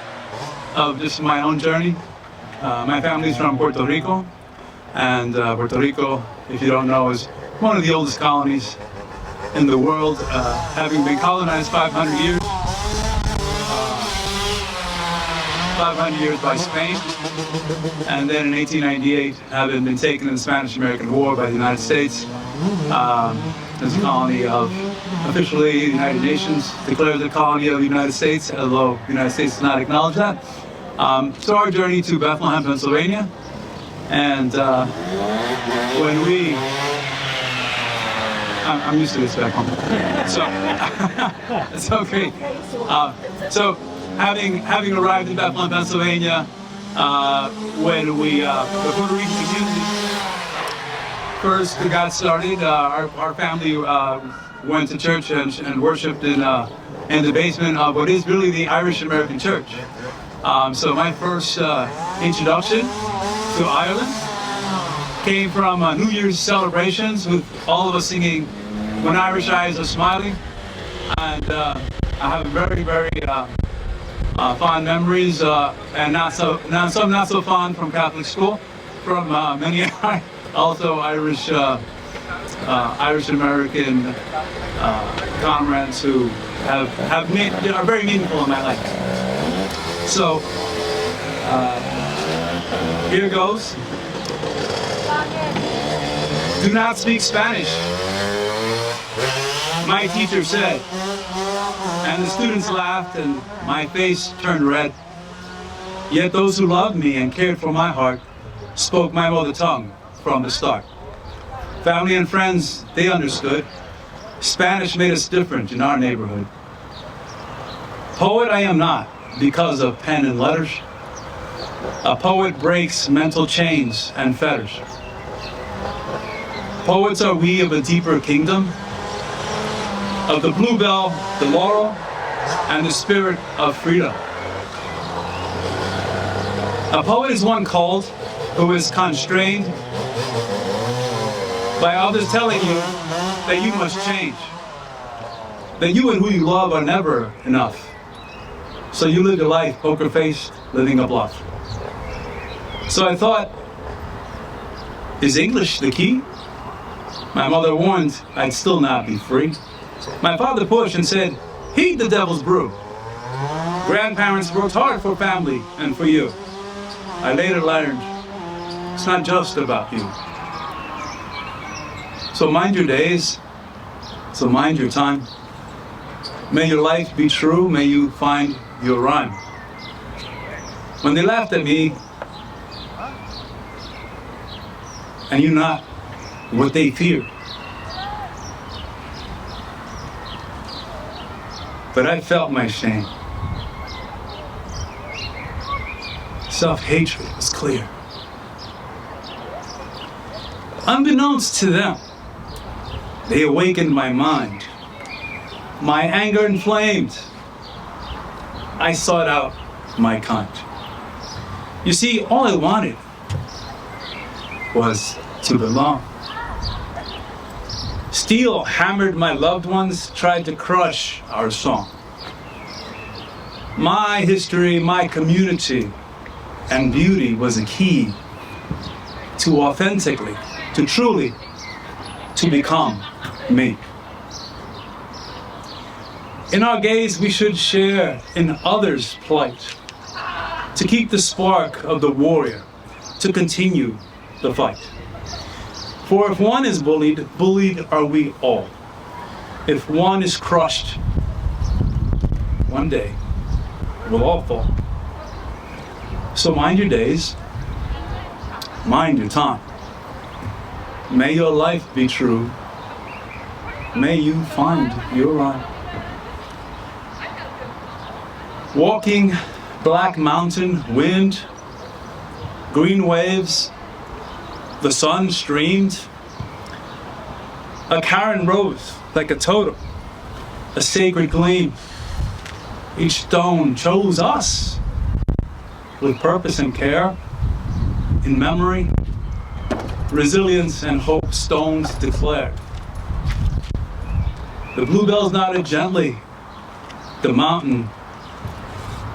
of just my own journey. My family's from Puerto Rico, and Puerto Rico, if you don't know, is one of the oldest colonies in the world, having been colonized 500 years. 500 years by Spain, and then in 1898, having been taken in the Spanish-American War by the United States, as a colony of, officially, the United Nations declares a colony of the United States, although the United States does not acknowledge that. So our journey to Bethlehem, Pennsylvania, and when we, I'm used to this back home, so it's okay. So having arrived in Bethlehem, Pennsylvania, when we, the Puerto Rican community first got started, our family went to church and worshipped in the basement of what is really the Irish American church. So my first introduction to Ireland came from New Year's celebrations with all of us singing "When Irish Eyes Are Smiling," and I have very, very fond memories, and some not so fond from Catholic school, from many also Irish American comrades who are very meaningful in my life. So here goes. Do not speak Spanish, my teacher said, and the students laughed and my face turned red. Yet those who loved me and cared for my heart spoke my mother tongue from the start. Family and friends, they understood. Spanish made us different in our neighborhood. Poet I am not because of pen and letters. A poet breaks mental chains and fetters. Poets are we of a deeper kingdom, of the bluebell, the laurel, and the spirit of freedom. A poet is one called who is constrained by others telling you that you must change, that you and who you love are never enough. So you live your life poker-faced, living a bluff. So I thought, is English the key? My mother warned I'd still not be free. My father pushed and said, heed the devil's brew. Grandparents worked hard for family and for you. I later learned, it's not just about you. So mind your days, so mind your time. May your life be true, may you find your rhyme. When they laughed at me, and you not what they feared. But I felt my shame. Self-hatred was clear. Unbeknownst to them, they awakened my mind. My anger inflamed. I sought out my kind. You see, all I wanted was to belong. Steel hammered my loved ones, tried to crush our song. My history, my community, and beauty was a key. to authentically, to truly, to become me. In our gaze, we should share in others' plight, to keep the spark of the warrior, to continue the fight. For if one is bullied, bullied are we all. If one is crushed, one day we'll all fall. So mind your days, mind your time. May your life be true. May you find your rhyme. Walking black mountain, wind, green waves, the sun streamed. A Karen rose like a totem, a sacred gleam. Each stone chose us with purpose and care. In memory, resilience and hope stones declared. The bluebells nodded gently. The mountain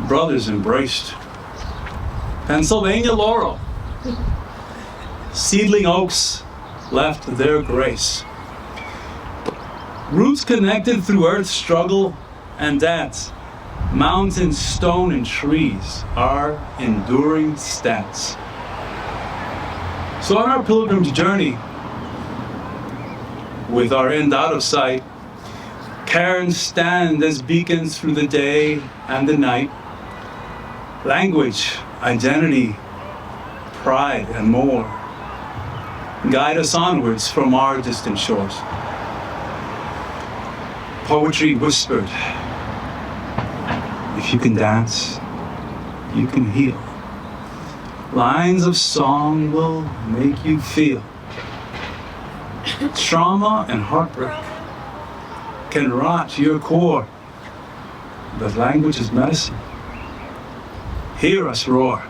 brothers embraced. Pennsylvania laurel, seedling oaks left their grace. Roots connected through earth's struggle and dance. Mountains, stone, and trees are enduring stats. So on our pilgrim's journey, with our end out of sight, cairns stand as beacons through the day and the night. Language, identity, pride, and more guide us onwards from our distant shores. Poetry whispered, if you can dance, you can heal. Lines of song will make you feel. Trauma and heartbreak can rot your core, but language is medicine. Hear us roar.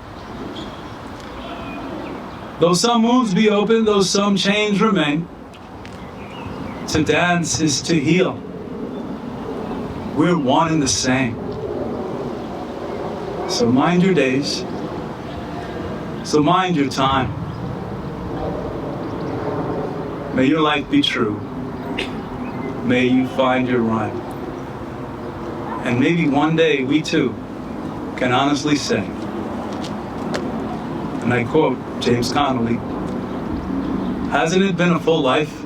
Though some wounds be open, though some chains remain, to dance is to heal. We're one and the same. So mind your days. So mind your time. May your life be true. May you find your rhyme. And maybe one day we too can honestly say, and I quote James Connolly, hasn't it been a full life?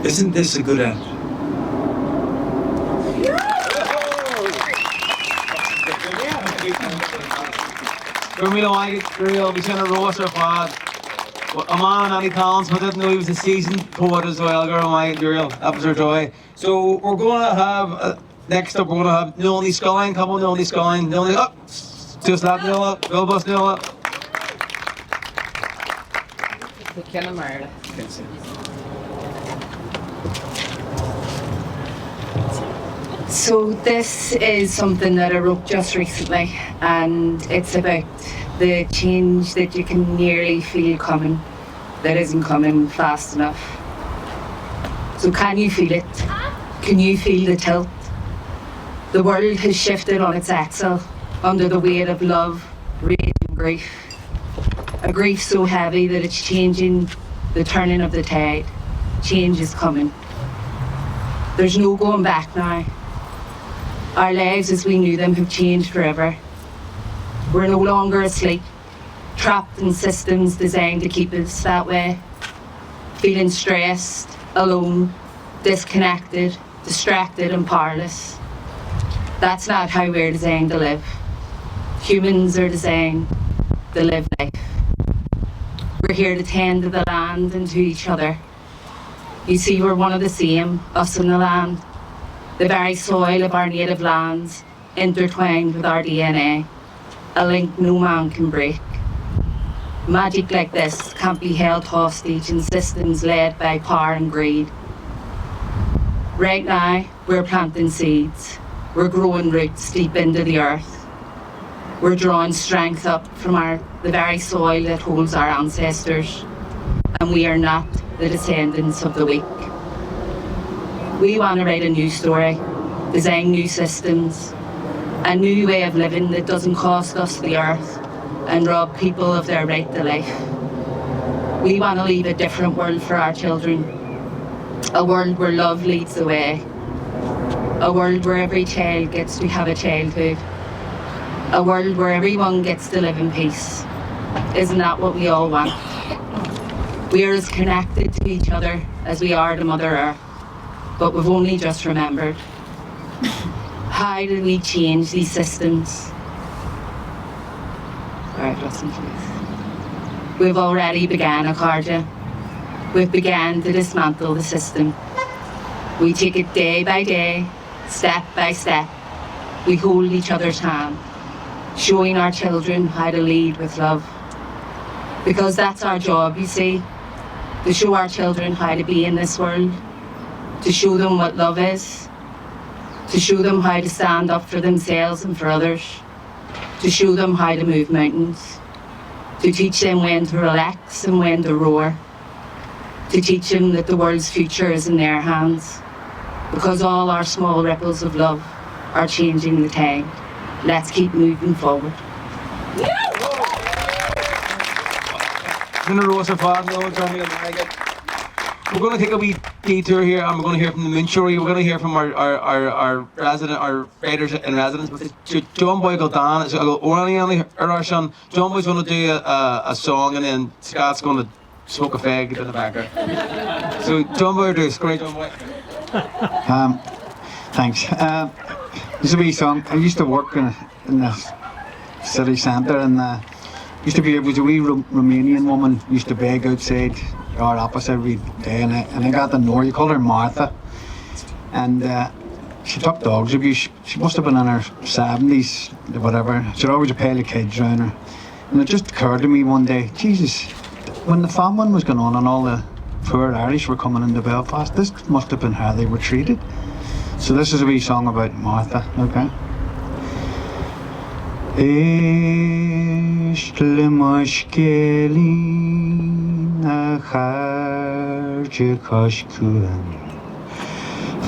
Isn't this a good end? We'll be trying to roast our fad. A man, Annie Collins, but didn't know he was a seasoned poet as well. That was our joy. So we're going to have, next up, we're going to have Nolny Sculling. Come on, Nolny Sculling. Nolny, up. Just that, Nil up. Bill Bus, Nil up. So this is something that I wrote just recently, and it's about the change that you can nearly feel coming, that isn't coming fast enough. So can you feel it? Can you feel the tilt? The world has shifted on its axle under the weight of love, rage and grief. A grief so heavy that it's changing the turning of the tide. Change is coming. There's no going back now. Our lives as we knew them have changed forever. We're no longer asleep, trapped in systems designed to keep us that way. Feeling stressed, alone, disconnected, distracted and powerless. That's not how we're designed to live. Humans are designed to live life. We're here to tend to the land and to each other. You see, we're one of the same, us and the land. The very soil of our native lands, intertwined with our DNA. A link no man can break. Magic like this can't be held hostage in systems led by power and greed. Right now, we're planting seeds. We're growing roots deep into the earth. We're drawing strength up from the very soil that holds our ancestors. And we are not the descendants of the weak. We want to write a new story, design new systems, a new way of living that doesn't cost us the earth and rob people of their right to life. We want to leave a different world for our children. A world where love leads the way. A world where every child gets to have a childhood. A world where everyone gets to live in peace. Isn't that what we all want? We are as connected to each other as we are to Mother Earth, but we've only just remembered. How do we change these systems? Alright, listen please. We've already began, Accordia. We've began to dismantle the system. We take it day by day, step by step. We hold each other's hand, showing our children how to lead with love. Because that's our job, you see, to show our children how to be in this world, to show them what love is, to show them how to stand up for themselves and for others, to show them how to move mountains, to teach them when to relax and when to roar, to teach them that the world's future is in their hands, because all our small ripples of love are changing the tide. Let's keep moving forward. We're going to take a wee detour here, and we're going to hear from the Minchery. We're going to hear from our resident, our writers in residence. But John Boy go down. So I go, our son. John Boy's going to do a song, and then Scott's going to smoke a fag in the background. So John Boy, do great, John Boy. Thanks. This is a wee song. I used to work in the city centre, and there was a wee Romanian woman used to beg outside our office every day, and I got to know her. You called her Martha, and she took dogs abuse. She must have been in her 70s, whatever. She had always a pile of kids around her, and it just occurred to me one day, Jesus, when the famine was going on and all the poor Irish were coming into Belfast, this must have been how they were treated. So this is a wee song about Martha, okay?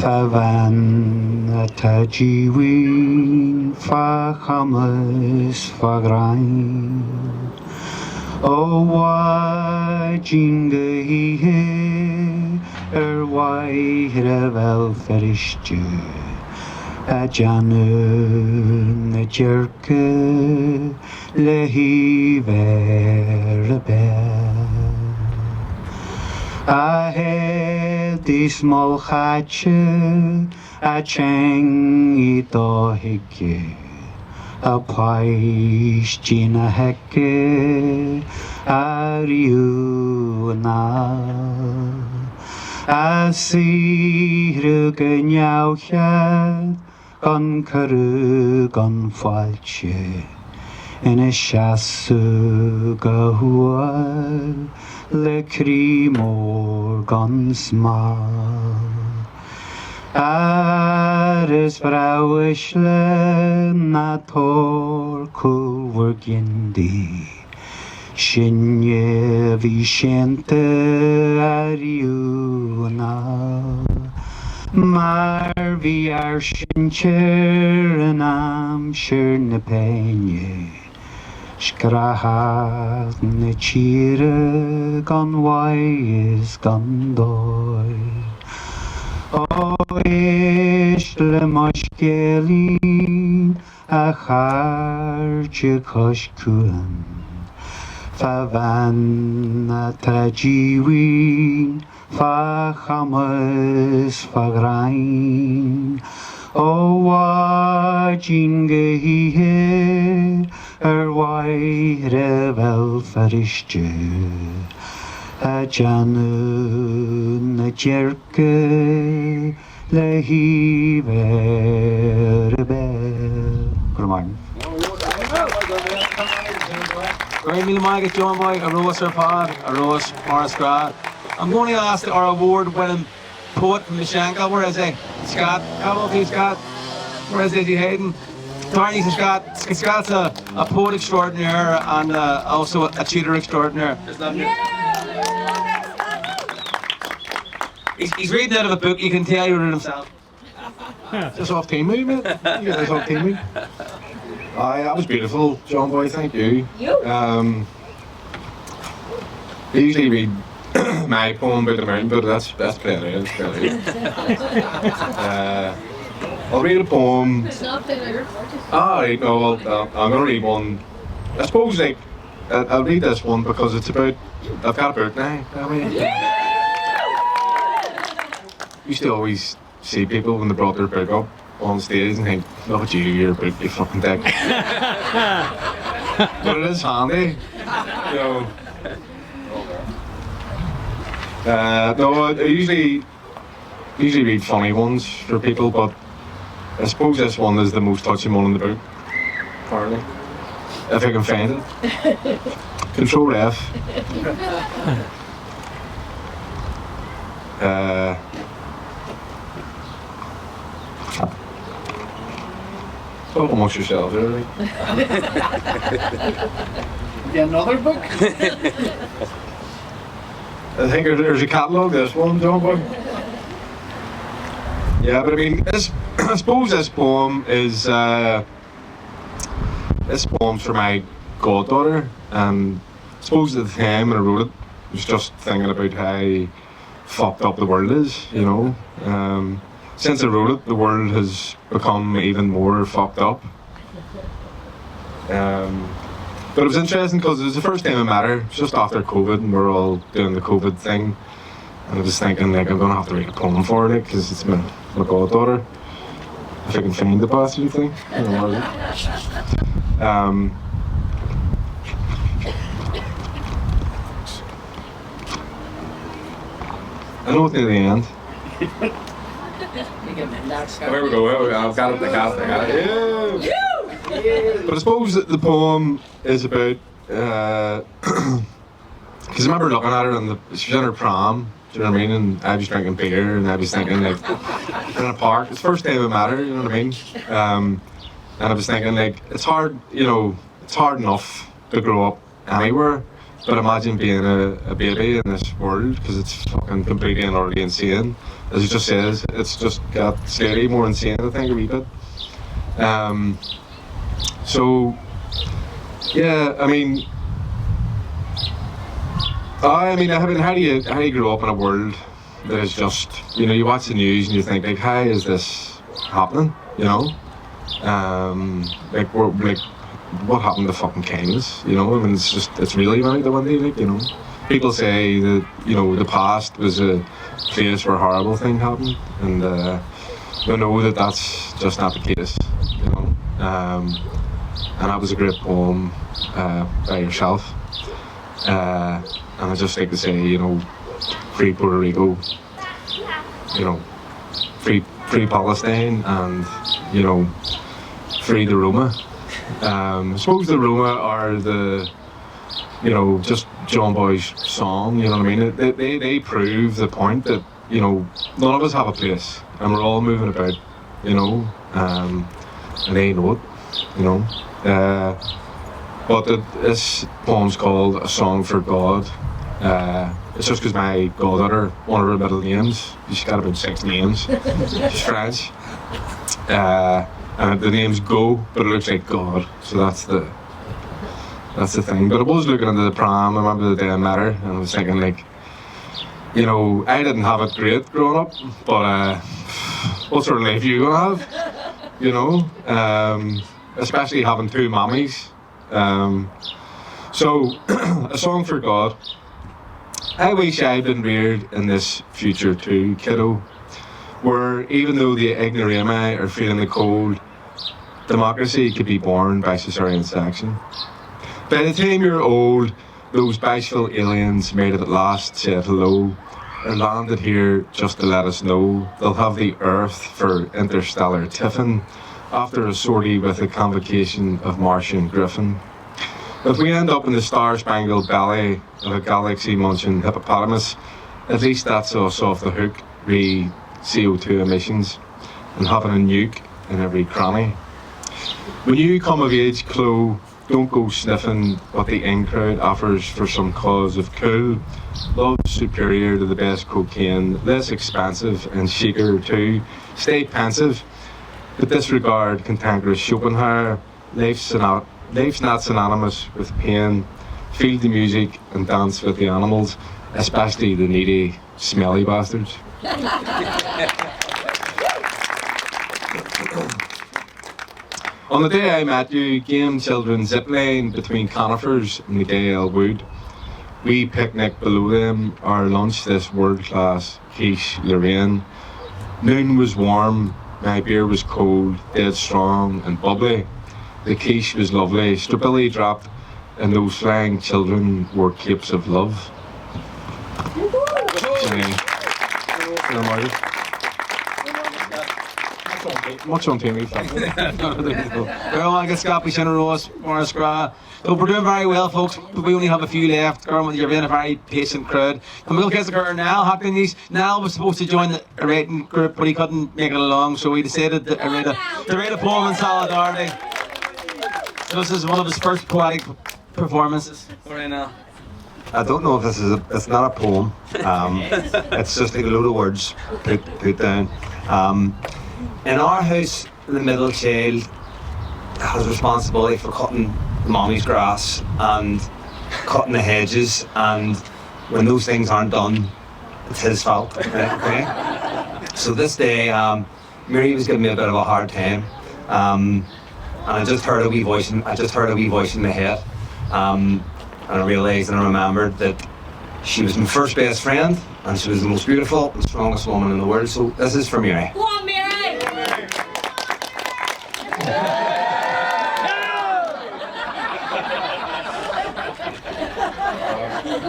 Favan tajiwin fa chamas fa grain O wa jinga hihe waihre vel ferishtu a janu na jerke lehi verbe I had this small hatch a chang ito hike a pais jina heke a riuna a sihru ganyau hia gon karu gon falche in a shasu gahua le crimor gon smal Ares vrouwisle na tor kulvergindi Shinje vishente ariuna Maar vi shincher nam shirne penje Skrahat ne chire gan wais gan doi O ishle moshkelin a charche koshkun Favan tajiwin fa chamas fa grain O wa jinge hihe waire vel farishje a janu na jerke lehi verbe. Good morning. Very mille maigad, John Boy, a Rose Pod, a Rose Morris Grad. I'm going to ask our award-winning poet from the Shankill, where is he? Scott, how about you, Scott? Where is he, Hayden? Barney Scott. Scott's a poet extraordinaire and also a tutor extraordinaire. He's reading out of a book, you can tell he wrote it himself. Just off team mate. You get this off team mate. Aye, that was beautiful, John Boy, thank you. I usually read my poem about the mountain, but that's plenty. That's plenty. I'll read a poem. Alright, no, well, I'm gonna read one. I suppose, like, I'll read this one because it's about. I've got a book now. I mean, used to always see people when they brought their book up on stage and think, look at you, your book, you fucking dick. But it is handy, you know. No, I usually read funny ones for people, but I suppose this one is the most touching one in the book, apparently. If I can find it. Control F. Talk amongst yourselves, really. Another book? I think there's a catalogue, this one, John Boy. Yeah, but I mean, I suppose this poem is, this poem's for my goddaughter, and I suppose at the time when I wrote it, I was just thinking about how fucked up the world is, you know. Since I wrote it, the world has become even more fucked up. But it was interesting because it was the first time I met her. It was just after COVID, and we were all doing the COVID thing. And I was thinking, like, I'm going to have to write a poem for her, because it's my goddaughter. If I can find the bastard thing. I don't know where it is. I know it's near the end. There we go. I've got it. Yeah. But I suppose that the poem is about. Because I remember looking at her and she was in her prom. Do you know what I mean? And I was drinking beer and I was thinking, like, in a park. It's the first time I met her. You know what I mean? And I was thinking, like, it's hard. You know, it's hard enough to grow up anywhere. But imagine being a baby in this world, because it's fucking completely and utterly insane. As it just says, it's just got slightly more insane, I think, a wee bit. So, yeah, I mean, how do you grow up in a world that is just, you know, you watch the news and you think, like, how is this happening, you know? What happened to fucking kindness, you know? I mean, it's really running the one day, like, you know? People say that, you know, the past was a place where a horrible thing happened, and we know that that's just not the case, you know? And that was a great poem by yourself. And I just like to say, you know, free Puerto Rico, you know, free Palestine, and, you know, free the Roma. I suppose the Roma are the, you know, just John Boy's song, you know what I mean? They prove the point that, you know, none of us have a place, and we're all moving about, you know, and they know it, you know. But this poem's called A Song for God. It's just because my goddaughter, one of her middle names, she's got about 6 names, she's French. And the name's Go, but it looks like God, so that's the thing. But I was looking into the prom, I remember the day I met her, and I was thinking, like, you know, I didn't have it great growing up, but what sort of life are you gonna have, you know? Especially having 2 mommies. So, A Song for God. I wish I'd been reared in this future too, kiddo, where even though the ignoramus are feeling the cold, democracy could be born by cesarean section. By the time you're old, those bashful aliens made it at last said hello, or landed here just to let us know they'll have the Earth for interstellar tiffin after a sortie with a convocation of Martian griffin. If we end up in the star-spangled belly of a galaxy-munching hippopotamus, at least that's us off the hook re CO2 emissions and having a nuke in every cranny. When you come of age, Chloe, don't go sniffing what the in-crowd offers for some cause of cool. Love's superior to the best cocaine, less expansive and chicer too. Stay pensive, but disregard cantankerous Schopenhauer. Life's not synonymous with pain. feel the music and dance with the animals, especially the needy, smelly bastards. On the day I met you, game children zipline between conifers in the Gale Wood. We picnic below them, our lunch this world-class quiche Lorraine. Noon was warm, my beer was cold, dead strong and bubbly. The quiche was lovely, Strabilly dropped, and those flying children wore capes of love. Much on TV. Well, I guess Scott, we should Rose, Morris Gra. So we're doing very well, folks. We only have a few left. You're being a very patient crowd. And we'll get to Niall Hopkins. Niall was supposed to join the writing group, but he couldn't make it along, so we decided to write a poem in solidarity. So this is one of his first poetic performances. Right now. I don't know if this is it's not a poem. It's just like a load of words put down. In our house, the middle child has responsibility for cutting mommy's grass and cutting the hedges, and when those things aren't done, it's his fault. Okay? So this day, Mary was giving me a bit of a hard time, and I just heard a wee voice in my head, and I realised and I remembered that she was my first best friend, and she was the most beautiful and strongest woman in the world. So this is for Mary. Go on, Mary!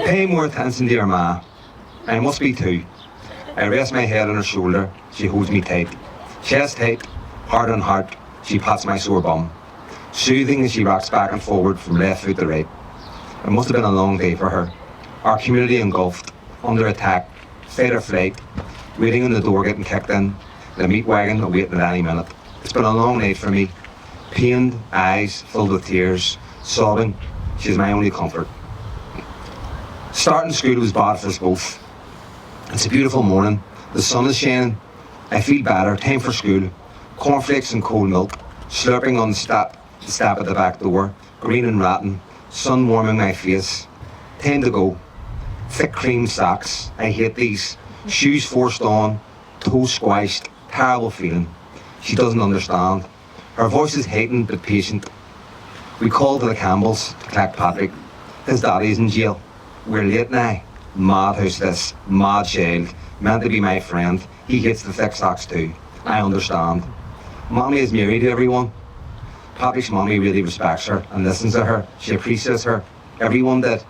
Pay more attention to your ma. I must be too. I rest my head on her shoulder. She holds me tight. Chest tight, heart on heart. She pats my sore bum. Soothing as she rocks back and forward from left foot to right. It must have been a long day for her. Our community engulfed, under attack, fight or flight, waiting on the door getting kicked in, the meat wagon awaiting at any minute. It's been a long night for me. Pained, eyes filled with tears, sobbing. She's my only comfort. Starting school was bad for us both. It's a beautiful morning. The sun is shining. I feel better. Time for school. Cornflakes and cold milk. Slurping on the step at the back door. Green and rotten. Sun warming my face. Time to go. Thick cream socks. I hate these. Shoes forced on. Toes squashed. Terrible feeling. She doesn't understand. Her voice is hating but patient. We called to the Campbells to collect Patrick. His daddy's in jail. We're late now. Mad house this. Mad child. Meant to be my friend. He hates the thick socks too. I understand. Mommy is married to everyone. Patrick's mommy really respects her and listens to her. She appreciates her. Everyone did.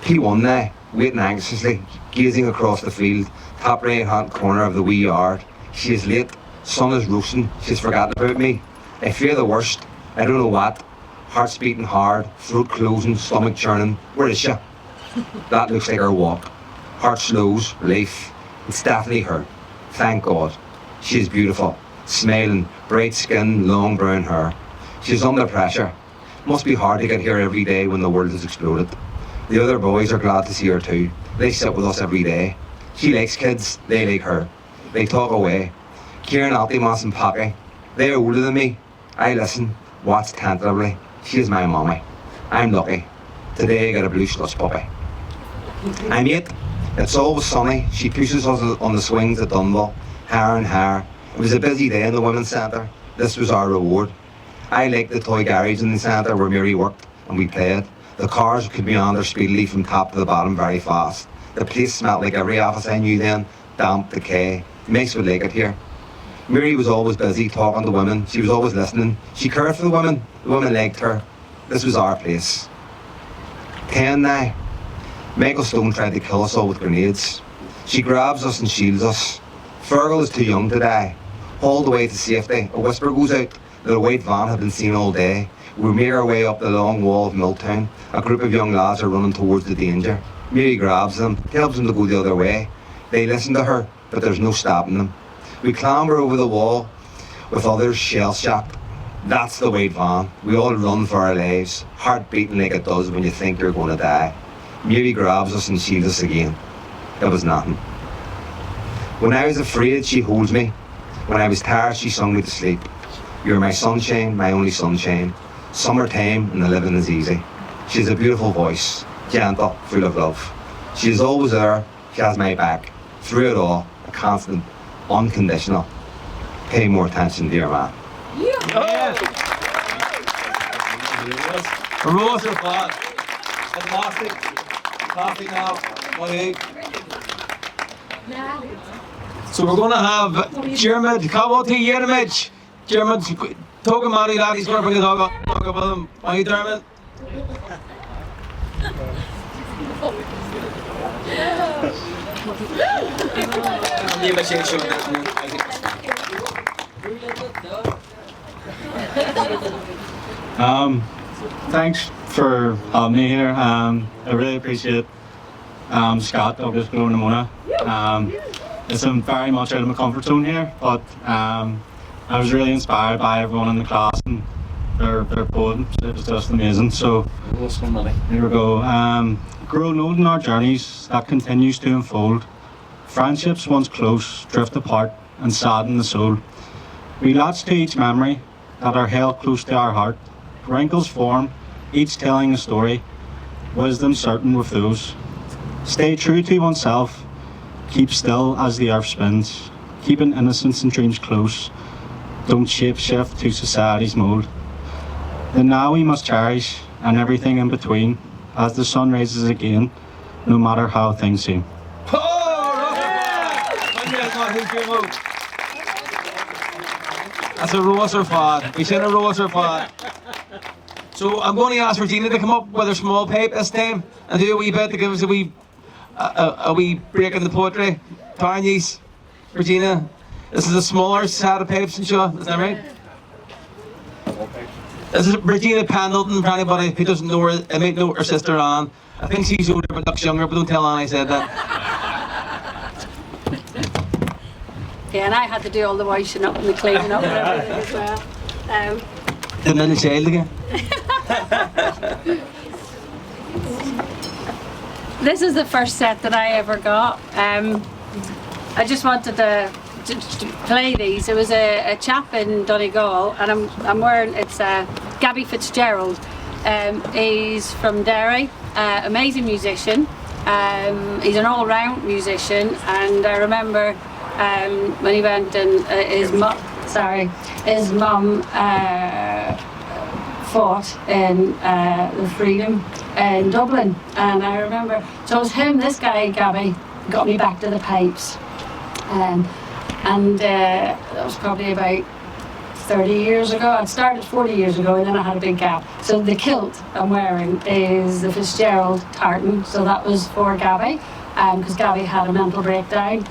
P1 now, waiting anxiously, gazing across the field, top right hand corner of the wee yard. She is late. Sun is roasting. She's forgotten about me. I fear the worst. I don't know what. Heart's beating hard, throat closing, stomach churning. Where is she? That looks like her walk. Heart slows, relief. It's definitely her. Thank God. She is beautiful, smiling, bright skin, long brown hair. She's under pressure. Must be hard to get here every day when the world has exploded. The other boys are glad to see her too. They sit with us every day. She likes kids, they like her. They talk away. Kieran, Altimas and Poppy. They are older than me. I listen, watch tentatively. She is my mommy. I'm lucky. Today I got a blue slush puppy. I'm 8. It's always sunny. She pushes us on the swings at Dunville, higher and higher. It was a busy day in the women's centre. This was our reward. I liked the toy garage in the centre where Mary worked and we played. The cars could meander speedily from top to the bottom very fast. The place smelled like every office I knew then. Damp, decay. Mates would like it here. Mary was always busy talking to women. She was always listening. She cared for the women. The women liked her. This was our place. 10 now. Michael Stone tried to kill us all with grenades. She grabs us and shields us. Fergal is too young to die. Hauled away to safety. A whisper goes out that a white van had been seen all day. We make our way up the long wall of Milltown. A group of young lads are running towards the danger. Mary grabs them, tells them to go the other way. They listen to her, but there's no stopping them. We clamber over the wall with others shell-shocked. That's the white van. We all run for our lives, heart beating like it does when you think you're going to die. Mary grabs us and shields us again. It was nothing. When I was afraid, she holds me. When I was tired, she sung me to sleep. You're my sunshine, my only sunshine. Summertime and the living is easy. She has a beautiful voice, gentle, full of love. She is always there, she has my back. Through it all, a constant, unconditional. Pay more attention, dear man. Rose or Fad? Fantastic. Fantastic now. What do you think? So we're going to have Dermot, Cabot Yerimage. Dermot, talk about it, he's going to bring the dog up. Talk about him. Are you Dermot? Thanks for having me here. I really appreciate Scott of this Growing Mona. It's very much out of my comfort zone here, but I was really inspired by everyone in the class and their poems. It was just amazing. So here we go. Growing old in our journeys, that continues to unfold. Friendships once close drift apart and sadden the soul. We latch to each memory that are held close to our heart. Wrinkles form, each telling a story. Wisdom certain with those. Stay true to oneself. Keep still as the earth spins. Keeping innocence and dreams close. Don't shape-shift to society's mould. The now we must cherish, and everything in between, as the sun rises again, no matter how things seem. That's a Rose or Fad. We said a Rose or Fad. So I'm going to ask Regina to come up with a small pipe this time and do a wee bit to give us a wee break in the poetry. Tarnies, Regina. This is a smaller set of pipes and stuff, isn't that right? This is Regina Pendleton, for anybody who doesn't know her, I might know her sister Anne. I think she's older but looks younger, but don't tell Anne I said that. Yeah, and I had to do all the washing up and the cleaning up and everything as well. The little child again. This is the first set that I ever got. I just wanted to play these. There was a chap in Donegal, and I'm wearing, it's Gabby Fitzgerald. He's from Derry, amazing musician. He's an all-round musician, and I remember when he went and his mum fought in the Freedom in Dublin, and I remember, so it was him, this guy Gabby, got me back to the pipes, and that was probably about 30 years ago. I'd started 40 years ago, and then I had a big gap. So the kilt I'm wearing is the Fitzgerald tartan, so that was for Gabby, because Gabby had a mental breakdown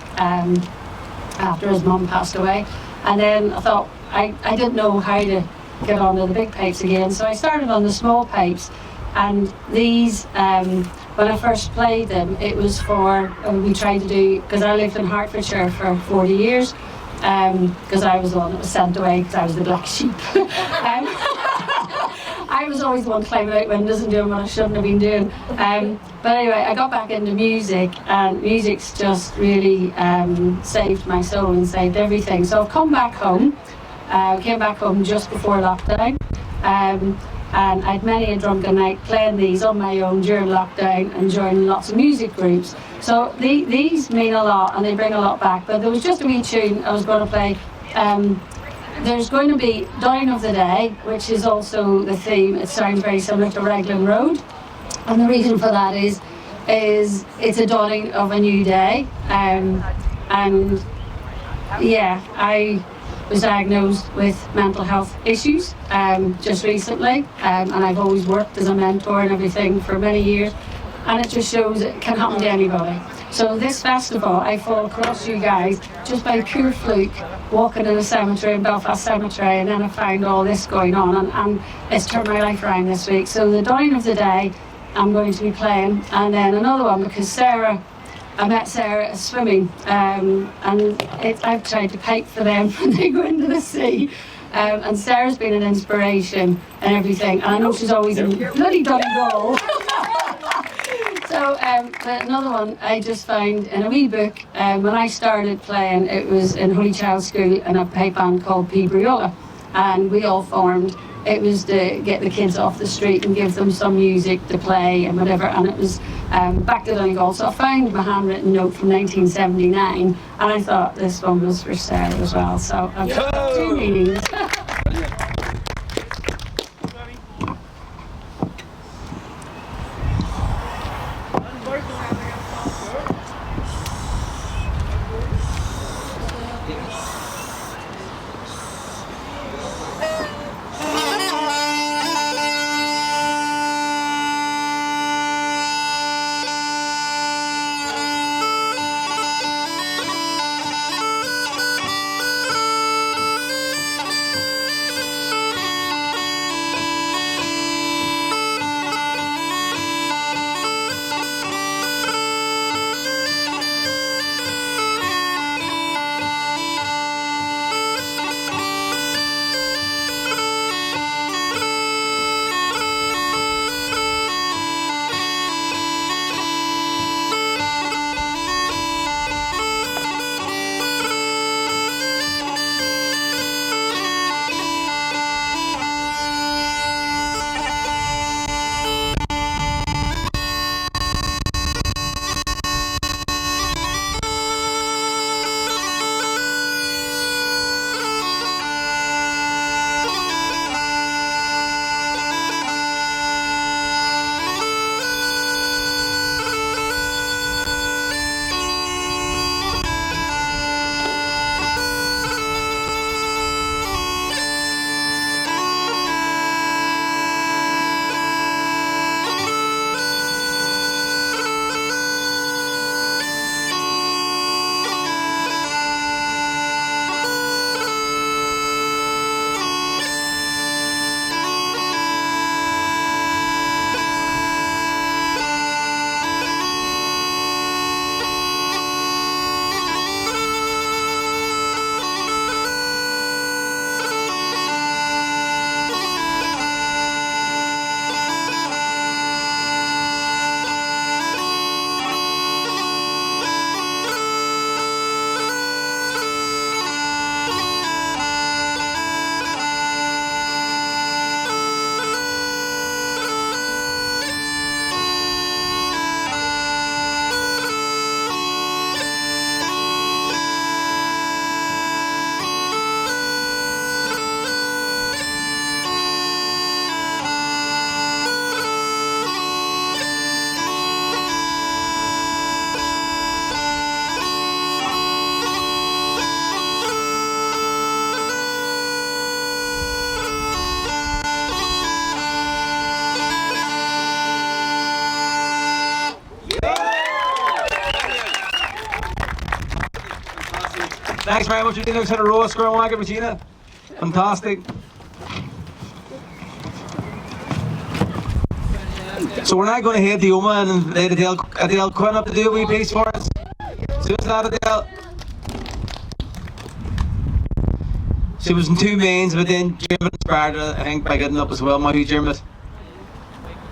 after his mum passed away, and then I thought I didn't know how to get onto the big pipes again, so I started on the small pipes. And these, when I first played them, it was for, we tried to do, because I lived in Hertfordshire for 40 years, because I was the one that was sent away because I was the black sheep. I was always the one climbing out windows and doing what I shouldn't have been doing. But anyway, I got back into music, and music's just really saved my soul and saved everything. So I've come back home. Came back home just before lockdown, and I had many a drunken night playing these on my own during lockdown and joining lots of music groups. So these mean a lot, and they bring a lot back. But there was just a wee tune I was going to play. There's going to be Dawning of the Day, which is also the theme. It sounds very similar to Raglan Road, and the reason for that is it's a dawning of a new day, and yeah, I was diagnosed with mental health issues just recently, and I've always worked as a mentor and everything for many years, and it just shows it can happen to anybody. So this festival, I fall across you guys just by pure fluke, walking in a cemetery in Belfast Cemetery, and then I found all this going on, and it's turned my life around this week. So the Dawning of the Day I'm going to be playing, and then another one because I met Sarah swimming, and I've tried to pipe for them when they go into the sea. And Sarah's been an inspiration and everything, and I know she's always in bloody Donegal. So another one I just found in a wee book. When I started playing, it was in Holy Child School in a pipe band called P. Briola, and we all formed it was to get the kids off the street and give them some music to play and whatever. And it was back to Donegal. So I found my handwritten note from 1979, and I thought this one was for Sarah as well. So I've got 2 meanings. Thanks very much. You did a row of square wagon, Regina. Fantastic. So we're now going to head to Oma and let Adele Quinn up to do a wee piece for us. So who's that, Adele? She was in 2 mains, but then Dermot inspired her, I think, by getting up as well. Mighty Dermot.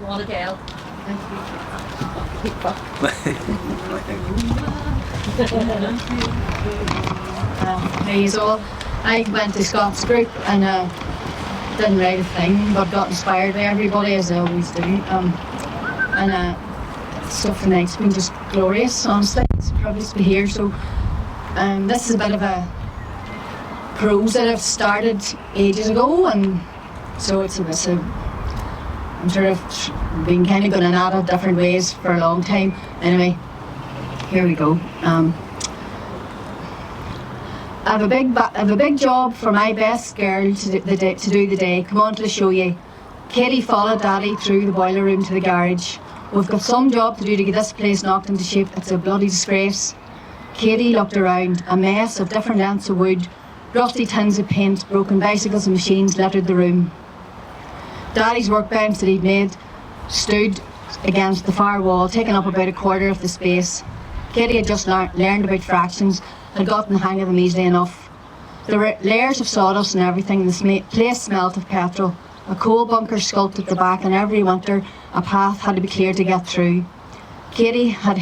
What a girl. Hey all. I went to Scott's group and didn't write a thing, but got inspired by everybody as I always do. Stuff tonight's been just glorious, honestly. It's privileged to be here. So this is a bit of a prose that I've started ages ago, and so it's I'm sort of been kind of going at it different ways for a long time. Anyway, here we go. I have a big job for my best girl to do the day. Come on to show you. Katie followed Daddy through the boiler room to the garage. We've got some job to do to get this place knocked into shape. It's a bloody disgrace. Katie looked around. A mess of different lengths of wood, rusty tins of paint, broken bicycles and machines littered the room. Daddy's workbench that he'd made stood against the far wall, taking up about a quarter of the space. Katie had just learned about fractions, had gotten the hang of them easily enough. There were layers of sawdust and everything. The place smelt of petrol. A coal bunker sculpted at the back, and every winter a path had to be cleared to get through. Katie had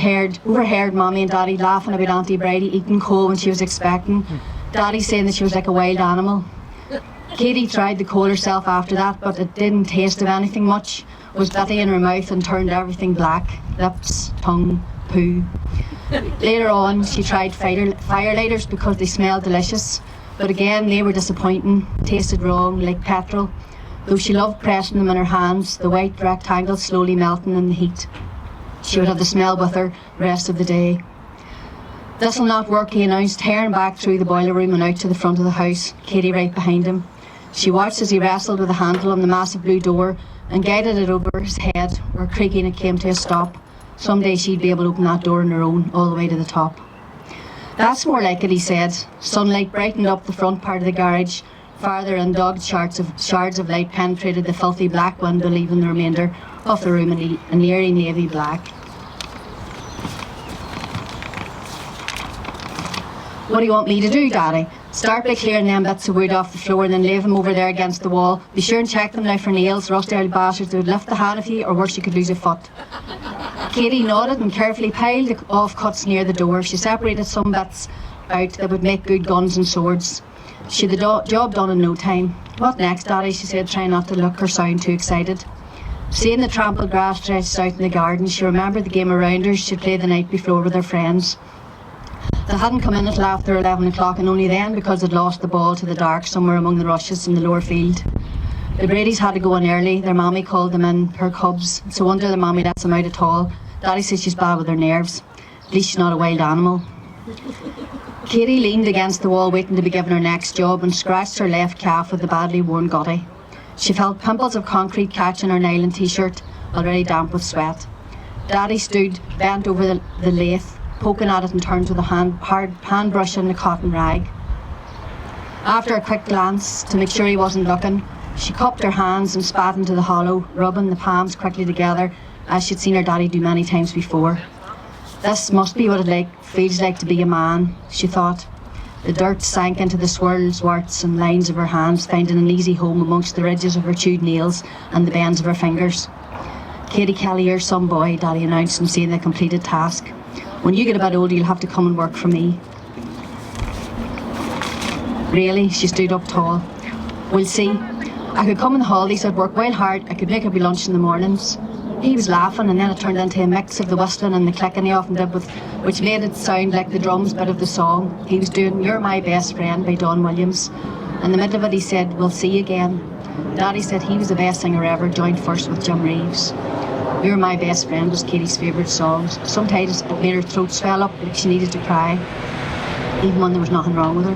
overheard Mommy and Daddy laughing about Auntie Bridie eating coal when she was expecting. Daddy saying that she was like a wild animal. Katie tried the coal herself after that, but it didn't taste of anything much. It was bitty in her mouth and turned everything black. Lips, tongue, poo. Later on, she tried firelighters because they smelled delicious. But again, they were disappointing, tasted wrong, like petrol. Though she loved pressing them in her hands, the white rectangles slowly melting in the heat. She would have the smell with her the rest of the day. "This'll not work," he announced, tearing back through the boiler room and out to the front of the house, Katie right behind him. She watched as he wrestled with the handle on the massive blue door and guided it over his head, where creaking it came to a stop. Someday she'd be able to open that door on her own, all the way to the top. "That's more like it," he said. Sunlight brightened up the front part of the garage. Farther and dogged shards of light penetrated the filthy black window, leaving the remainder of the room in eerie navy black. "What do you want me to do, Daddy?" "Start by clearing them bits of wood off the floor and then leave them over there against the wall. Be sure and check them now for nails, rusty old bastards that would lift the hand of you, or worse, you could lose a foot." Katie nodded and carefully piled the offcuts near the door. She separated some bits out that would make good guns and swords. She had the job done in no time. "What next, Daddy?" she said, trying not to look or sound too excited. Seeing the trampled grass stretched out in the garden, she remembered the game of rounders she'd played the night before with her friends. They hadn't come in until after 11 o'clock, and only then because they'd lost the ball to the dark somewhere among the rushes in the lower field. The Bradys had to go in early. Their mommy called them in, her cubs. It's a wonder their mommy lets them out at all. Daddy says she's bad with her nerves. At least she's not a wild animal. Katie leaned against the wall waiting to be given her next job and scratched her left calf with the badly worn gutty. She felt pimples of concrete catching her nylon t-shirt, already damp with sweat. Daddy stood bent over the lathe, poking at it in turns with a hand brush and a cotton rag. After a quick glance to make sure he wasn't looking, she cupped her hands and spat into the hollow, rubbing the palms quickly together as she'd seen her daddy do many times before. This must be what it feels like to be a man, she thought. The dirt sank into the swirls, warts and lines of her hands, finding an easy home amongst the ridges of her chewed nails and the bends of her fingers. "Katie Kelly, you're some boy," Daddy announced and seeing the completed task. "When you get a bit older, you'll have to come and work for me." "Really?" She stood up tall. "We'll see. I could come in the holidays, I'd work well hard, I could make up your lunch in the mornings." He was laughing, and then it turned into a mix of the whistling and the clicking he often did, which made it sound like the drums bit of the song. He was doing "You're My Best Friend" by Don Williams. In the middle of it he said, "We'll see again." Daddy said he was the best singer ever, joined first with Jim Reeves. "You're My Best Friend" was Katie's favourite song. Sometimes it made her throat swell up like she needed to cry, even when there was nothing wrong with her.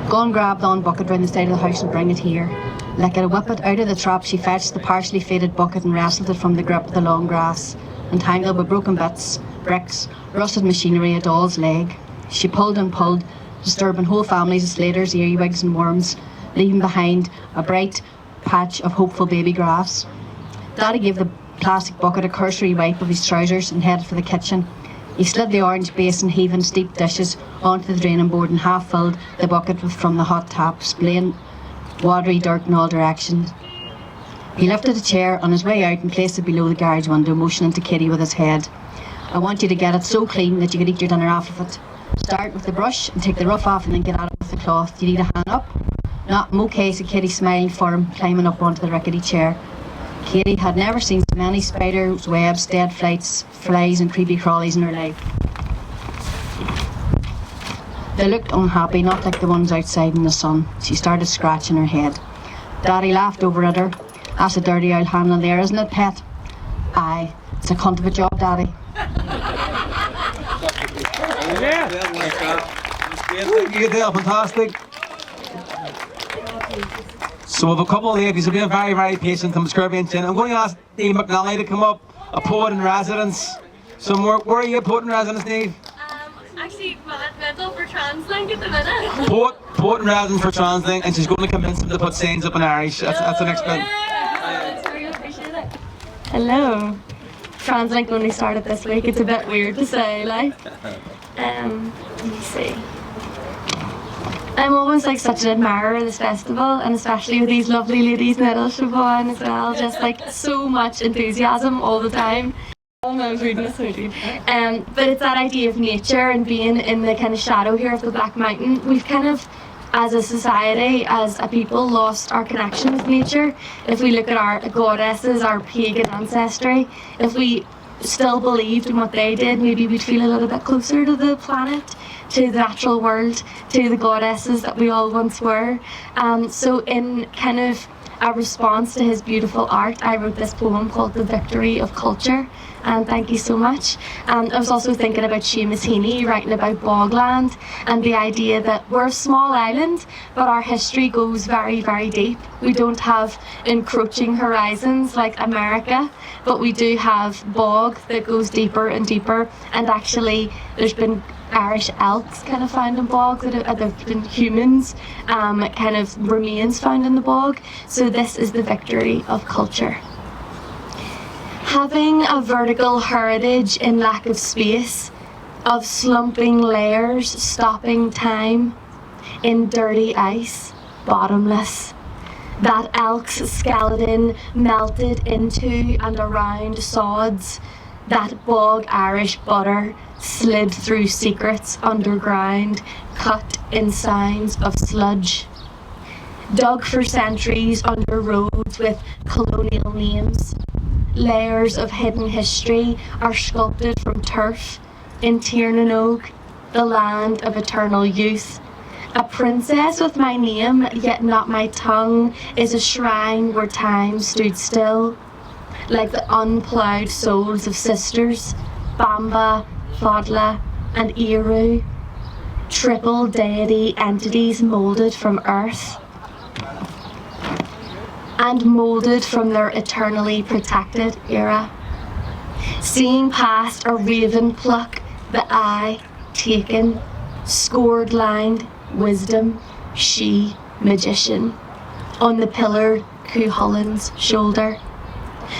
"Go and grab the bucket round the side of the house and bring it here." Like a whippet out of the trap, she fetched the partially faded bucket and wrestled it from the grip of the long grass, entangled with broken bits, bricks, rusted machinery, a doll's leg. She pulled and pulled, disturbing whole families of slaters, earwigs and worms, leaving behind a bright patch of hopeful baby grass. Daddy gave the plastic bucket a cursory wipe of his trousers and headed for the kitchen. He slid the orange basin heaving steep dishes onto the draining board and half filled the bucket from the hot tap, splaying watery dirt in all directions. He lifted a chair on his way out and placed it below the garage window, motioning to Kitty with his head. "I want you to get it so clean that you can eat your dinner off of it. Start with the brush and take the rough off and then get at it with the cloth. Do you need a hand up?" "No, I'm okay," said Kitty, smiling for him, climbing up onto the rickety chair. Katie had never seen so many spiders, webs, dead flies and creepy crawlies in her life. They looked unhappy, not like the ones outside in the sun. She started scratching her head. Daddy laughed over at her. "That's a dirty old handle there, isn't it, pet?" "Aye, it's a cunt of a job, Daddy." Yeah. You get there, fantastic. So we have a couple of ladies who have been very, very patient from Scríbhneoirí. I'm going to ask Dave McNally to come up, a poet in residence. So where are you a poet in residence, Dave? Actually, mental for TransLink at the minute. Poet in residence for TransLink, and she's going to convince them to put signs up in Irish. That's the next bit. Really appreciate it. Hello. TransLink only started this week. It's a bit weird to say, like. Let me see. I'm always like such an admirer of this festival, and especially with these lovely ladies in Siobhan as well. Just like so much enthusiasm all the time. I was reading this movie. But it's that idea of nature and being in the kind of shadow here of the Black Mountain. We've kind of as a society, as a people, lost our connection with nature. If we look at our goddesses, our pagan ancestry, if we still believed in what they did, maybe we'd feel a little bit closer to the planet, to the natural world, to the goddesses that we all once were. So in kind of a response to his beautiful art, I wrote this poem called The Victory of Culture. And thank you so much. I was also thinking about Seamus Heaney writing about bogland and the idea that we're a small island, but our history goes very, very deep. We don't have encroaching horizons like America, but we do have bog that goes deeper and deeper. And actually, there's been Irish elks kind of found in bog, there've been humans kind of remains found in the bog. So this is the victory of culture. Having a vertical heritage in lack of space, of slumping layers stopping time, in dirty ice, bottomless, that elk's skeleton melted into and around sods, that bog Irish butter slid through secrets underground, cut in signs of sludge, dug for centuries under roads with colonial names. Layers of hidden history are sculpted from turf in Tiernanog, the land of eternal youth. A princess with my name, yet not my tongue, is a shrine where time stood still, like the unploughed souls of sisters, Bamba, Fodla, and Iru, triple deity entities moulded from earth, and moulded from their eternally protected era. Seeing past a raven pluck, the eye taken, scored lined, wisdom, she, magician, on the pillared Cuchullin's shoulder.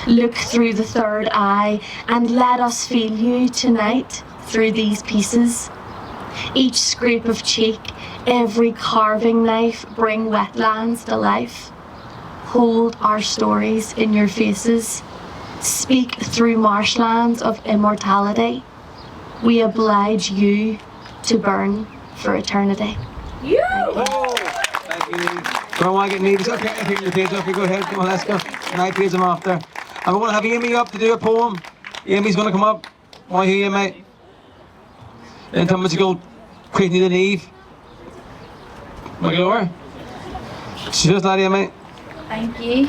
Look through the third eye and let us feel you tonight through these pieces. Each scrape of cheek, every carving knife bring wetlands to life. Hold our stories in your faces. Speak through marshlands of immortality. We oblige you to burn for eternity. Thank you. Don't want to get needed. Okay, take your page off. You go ahead. Come on, let's go. My page them off there. And we're going to have Amy up to do a poem. Amy's going to come up. Want to hear you, mate? And tell me to go quick need an Eve. Want to go over? Just that, mate. Thank you.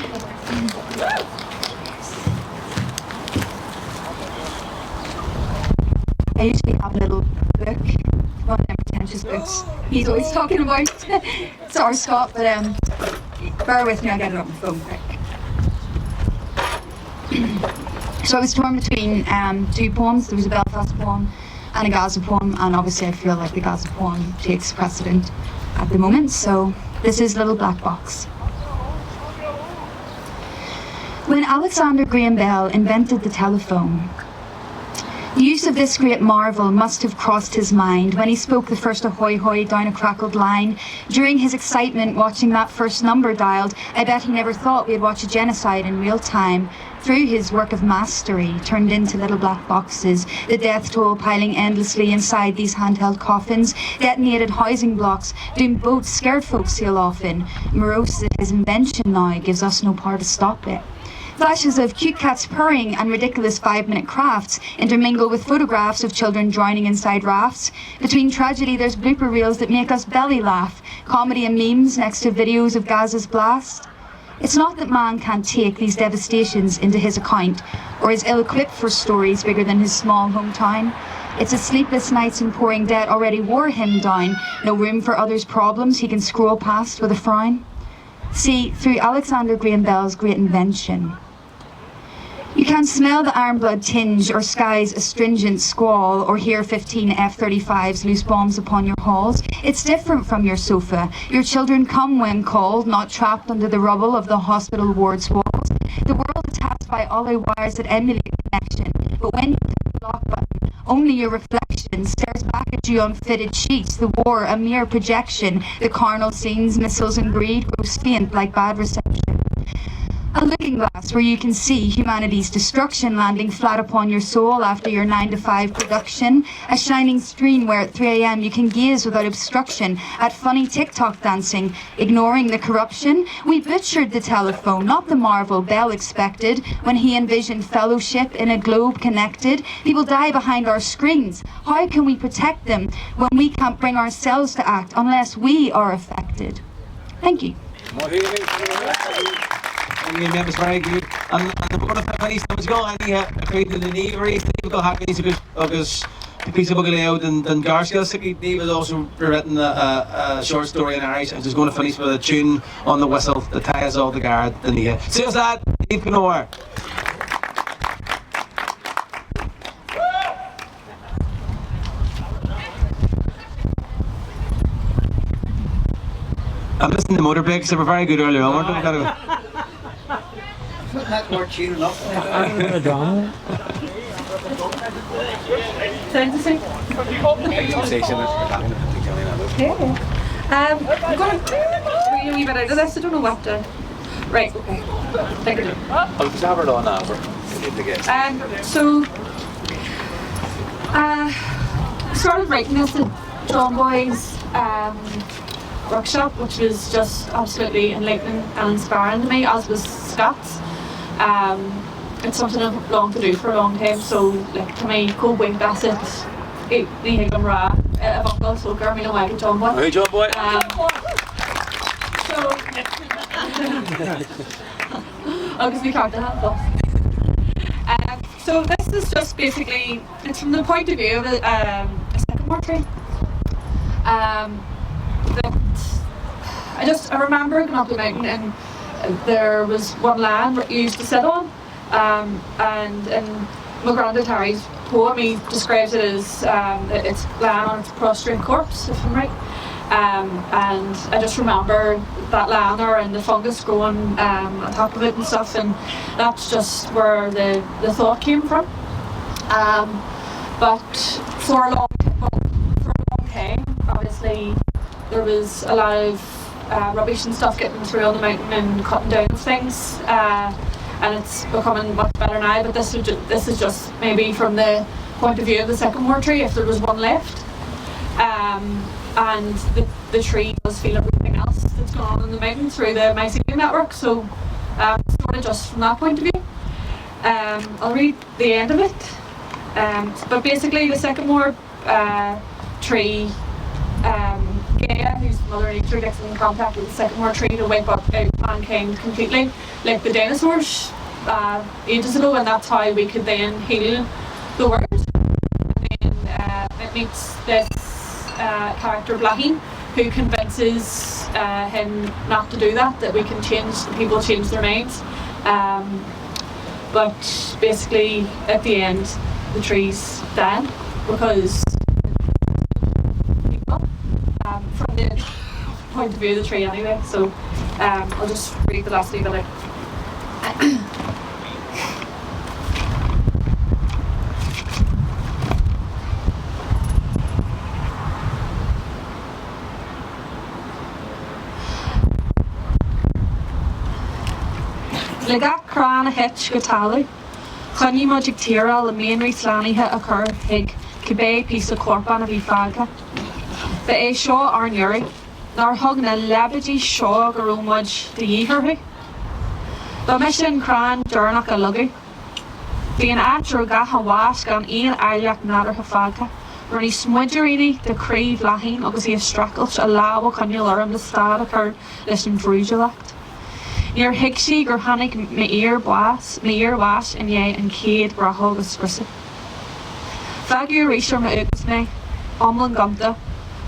I usually have a little book, one of them pretentious books he's always talking about. Sorry, Scott, but bear with me, I'll get it on my phone quick. So I was torn between two poems. There was a Belfast poem and a Gaza poem, and obviously I feel like the Gaza poem takes precedent at the moment, so this is Little Black Box. When Alexander Graham Bell invented the telephone, the use of this great marvel must have crossed his mind when he spoke the first ahoy hoy down a crackled line. During his excitement watching that first number dialed, I bet he never thought we'd watch a genocide in real time. Through his work of mastery, turned into little black boxes, the death toll piling endlessly inside these handheld coffins, detonated housing blocks, doomed boats scared folks sail off in. Morose that his invention now gives us no power to stop it. Flashes of cute cats purring and ridiculous 5-minute crafts intermingle with photographs of children drowning inside rafts. Between tragedy, there's blooper reels that make us belly laugh, comedy and memes next to videos of Gaza's blast. It's not that man can't take these devastations into his account, or is ill-equipped for stories bigger than his small hometown. It's his sleepless nights and pouring debt already wore him down, no room for others' problems he can scroll past with a frown. See, through Alexander Graham Bell's great invention, you can smell the iron blood tinge or sky's astringent squall or hear 15 F-35s loose bombs upon your halls. It's different from your sofa. Your children come when called, not trapped under the rubble of the hospital ward's walls. The world is tasked by hollow wires that emulate connection, but when you hit the lock button, only your reflection stares back at you on fitted sheets. The war, a mere projection. The carnal scenes, missiles and greed grow faint like bad reception. A looking glass where you can see humanity's destruction landing flat upon your soul after your 9-to-5 production. A shining screen where at 3 a.m. you can gaze without obstruction at funny TikTok dancing, ignoring the corruption. We butchered the telephone, not the marvel Bell expected when he envisioned fellowship in a globe connected. People die behind our screens. How can we protect them when we can't bring ourselves to act unless we are affected? Thank you. It was very good. And the board of Penny Slims go and he created the Neighbory. Steve go happy because piece of Bugaleo and Garcia Steve has also written a short story in Irish and just going to finish with a tune on the whistle that ties all the guard in the So is that Steve Canor. I'm listening to motor breaks, they were very good earlier on, weren't they? That's more tune enough. I'm going to read a wee bit out of this. I don't know what to. Right, okay. Take it. I'll just have it on now. So, started writing this at John Boy's workshop, which was just absolutely enlightening and inspiring to me, as was Scott's. It's something I've longed to do for a long time, so like to me, Code Wing Bassett, Ní Higgum Ra, Avuncle, so Garmina Wag, John Boy. Hey, John Boy. Obviously hard to handle. So this is just basically, it's from the point of view of a sycamore tree. I remember going up the mountain and there was one land you used to sit on, and in my granddad Harry's poem he describes it as it's land on its prostrate corpse, if I'm right. And I just remember that land there and the fungus growing on top of it and stuff, and that's just where the thought came from. But for a long time, obviously there was a lot of rubbish and stuff getting through on the mountain and cutting down of things, and it's becoming much better now, but this is just maybe from the point of view of the sycamore tree, if there was one left. And the tree does feel everything else that's going on in the mountain through the mycelium network, so sort of just from that point of view. I'll read the end of it. But basically the sycamore tree, Gaia, who's Mother Nature, gets in contact with the sycamore tree to wipe out mankind completely, like the dinosaurs ages ago, and that's how we could then heal the world. And then it meets this character Blahin, who convinces him not to do that we can people change their minds. But basically at the end the tree's dead because from the point of view of the tree anyway, so I'll just read the last bit out. Le gach crán a hitch go talú, chunní muid tíra le méonraí slánithe a chur hig cibé pís a corpan a bhí fága. Ba é seo ar neirí, nar thug na lebedí seo go raibh muid de dhíthirthu. Ba me sin crán dearnach a lugu. Bhí an aitriú gath a bhás gan aon aileach nadartha fága, runní smuidiríní de críomh Blahin agus í a stracailt a lábha chuinneal orm de stad a chur leis an bhrúidealacht. Níor hiig sí gur tháinig me íor bháis in dhé an céad brathó agus scrisa. Feadú rísir me agus mé, omlan gomta,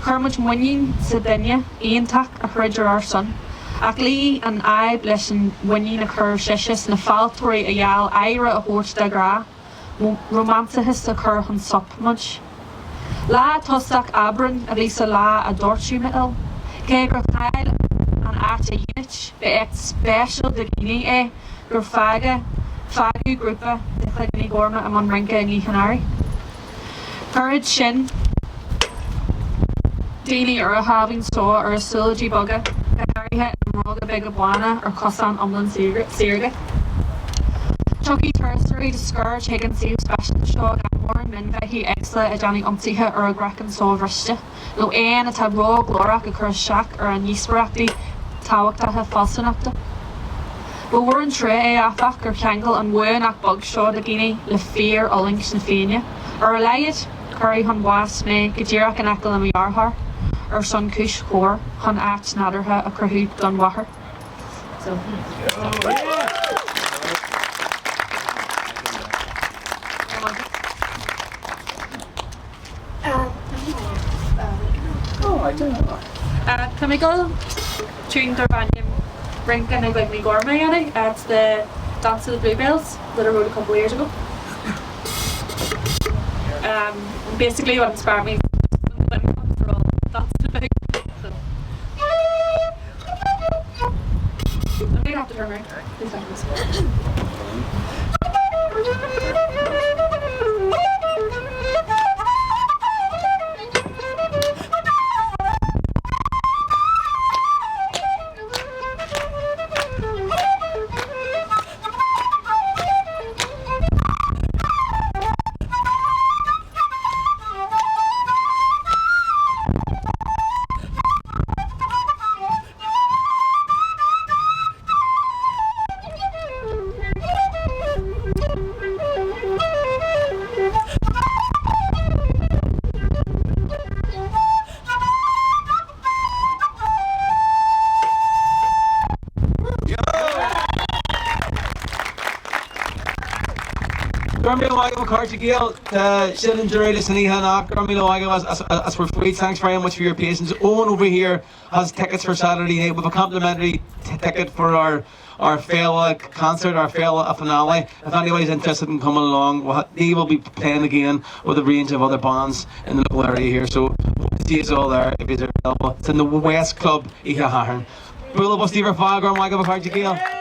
churmuid muinneáin sa duine aontach a chreidir ar son, ach lí an aib leis an muinneáin a chur sisis na fáiltóirí a dheall éire a thuairt de gra, romansachas a chur an sopmuid. Lá tosach abran a bhí sa lá a dúirtú me il, cé gur chail an áta unit be ag special de gine é gur fágu grúpa de chluigeanna gorma am an rinca in Canary. Thurid sin daoine ar a having só ar a sulidí boga, Canary an rága beg a blána ar cosán omlan sírga. Great Scourge, Higgin Steve Special Show, Gamorn, Minvehi, Exla, Johnny Umtiha, or a Grecan Soul Rishta. No Ain, a Tabro, Glorak, a Curse Shack, or a Nisparati, Tawakta, Falsanapta. But we're in Trey, Afak, or Kangle, and Wernak Bug Show, the Guinea, Le Fear, Ullings, Nafania. Or a Layet, Curry, Hun Was, Me, Gajirak, and Ekal, and Yarhar. Or Sun Kush, Hor, Hun Ach, Naderha, a Krahut, Gunwaher. So. Can we go tune Durbanyan Rinkin and Gwigny Gourmet on it? It's the Dance of the Bluebells that I wrote a couple of years ago. Basically what inspired me for all dance to big. I'm going to have to turn around. 2 seconds. Grummy Cartagale, Shilling Gerardus and Ihanak, Grummy as we're free. Thanks very much for your patience. Owen over here has tickets for Saturday night with a complimentary ticket for our Fail concert, our Fail finale. If anybody's interested in coming along, he will be playing again with a range of other bands in the local area here. So hope to see you all there if you're available. It's in the West Club, Ihaharn. Bulla Steve Fog, Grummy Cartagale.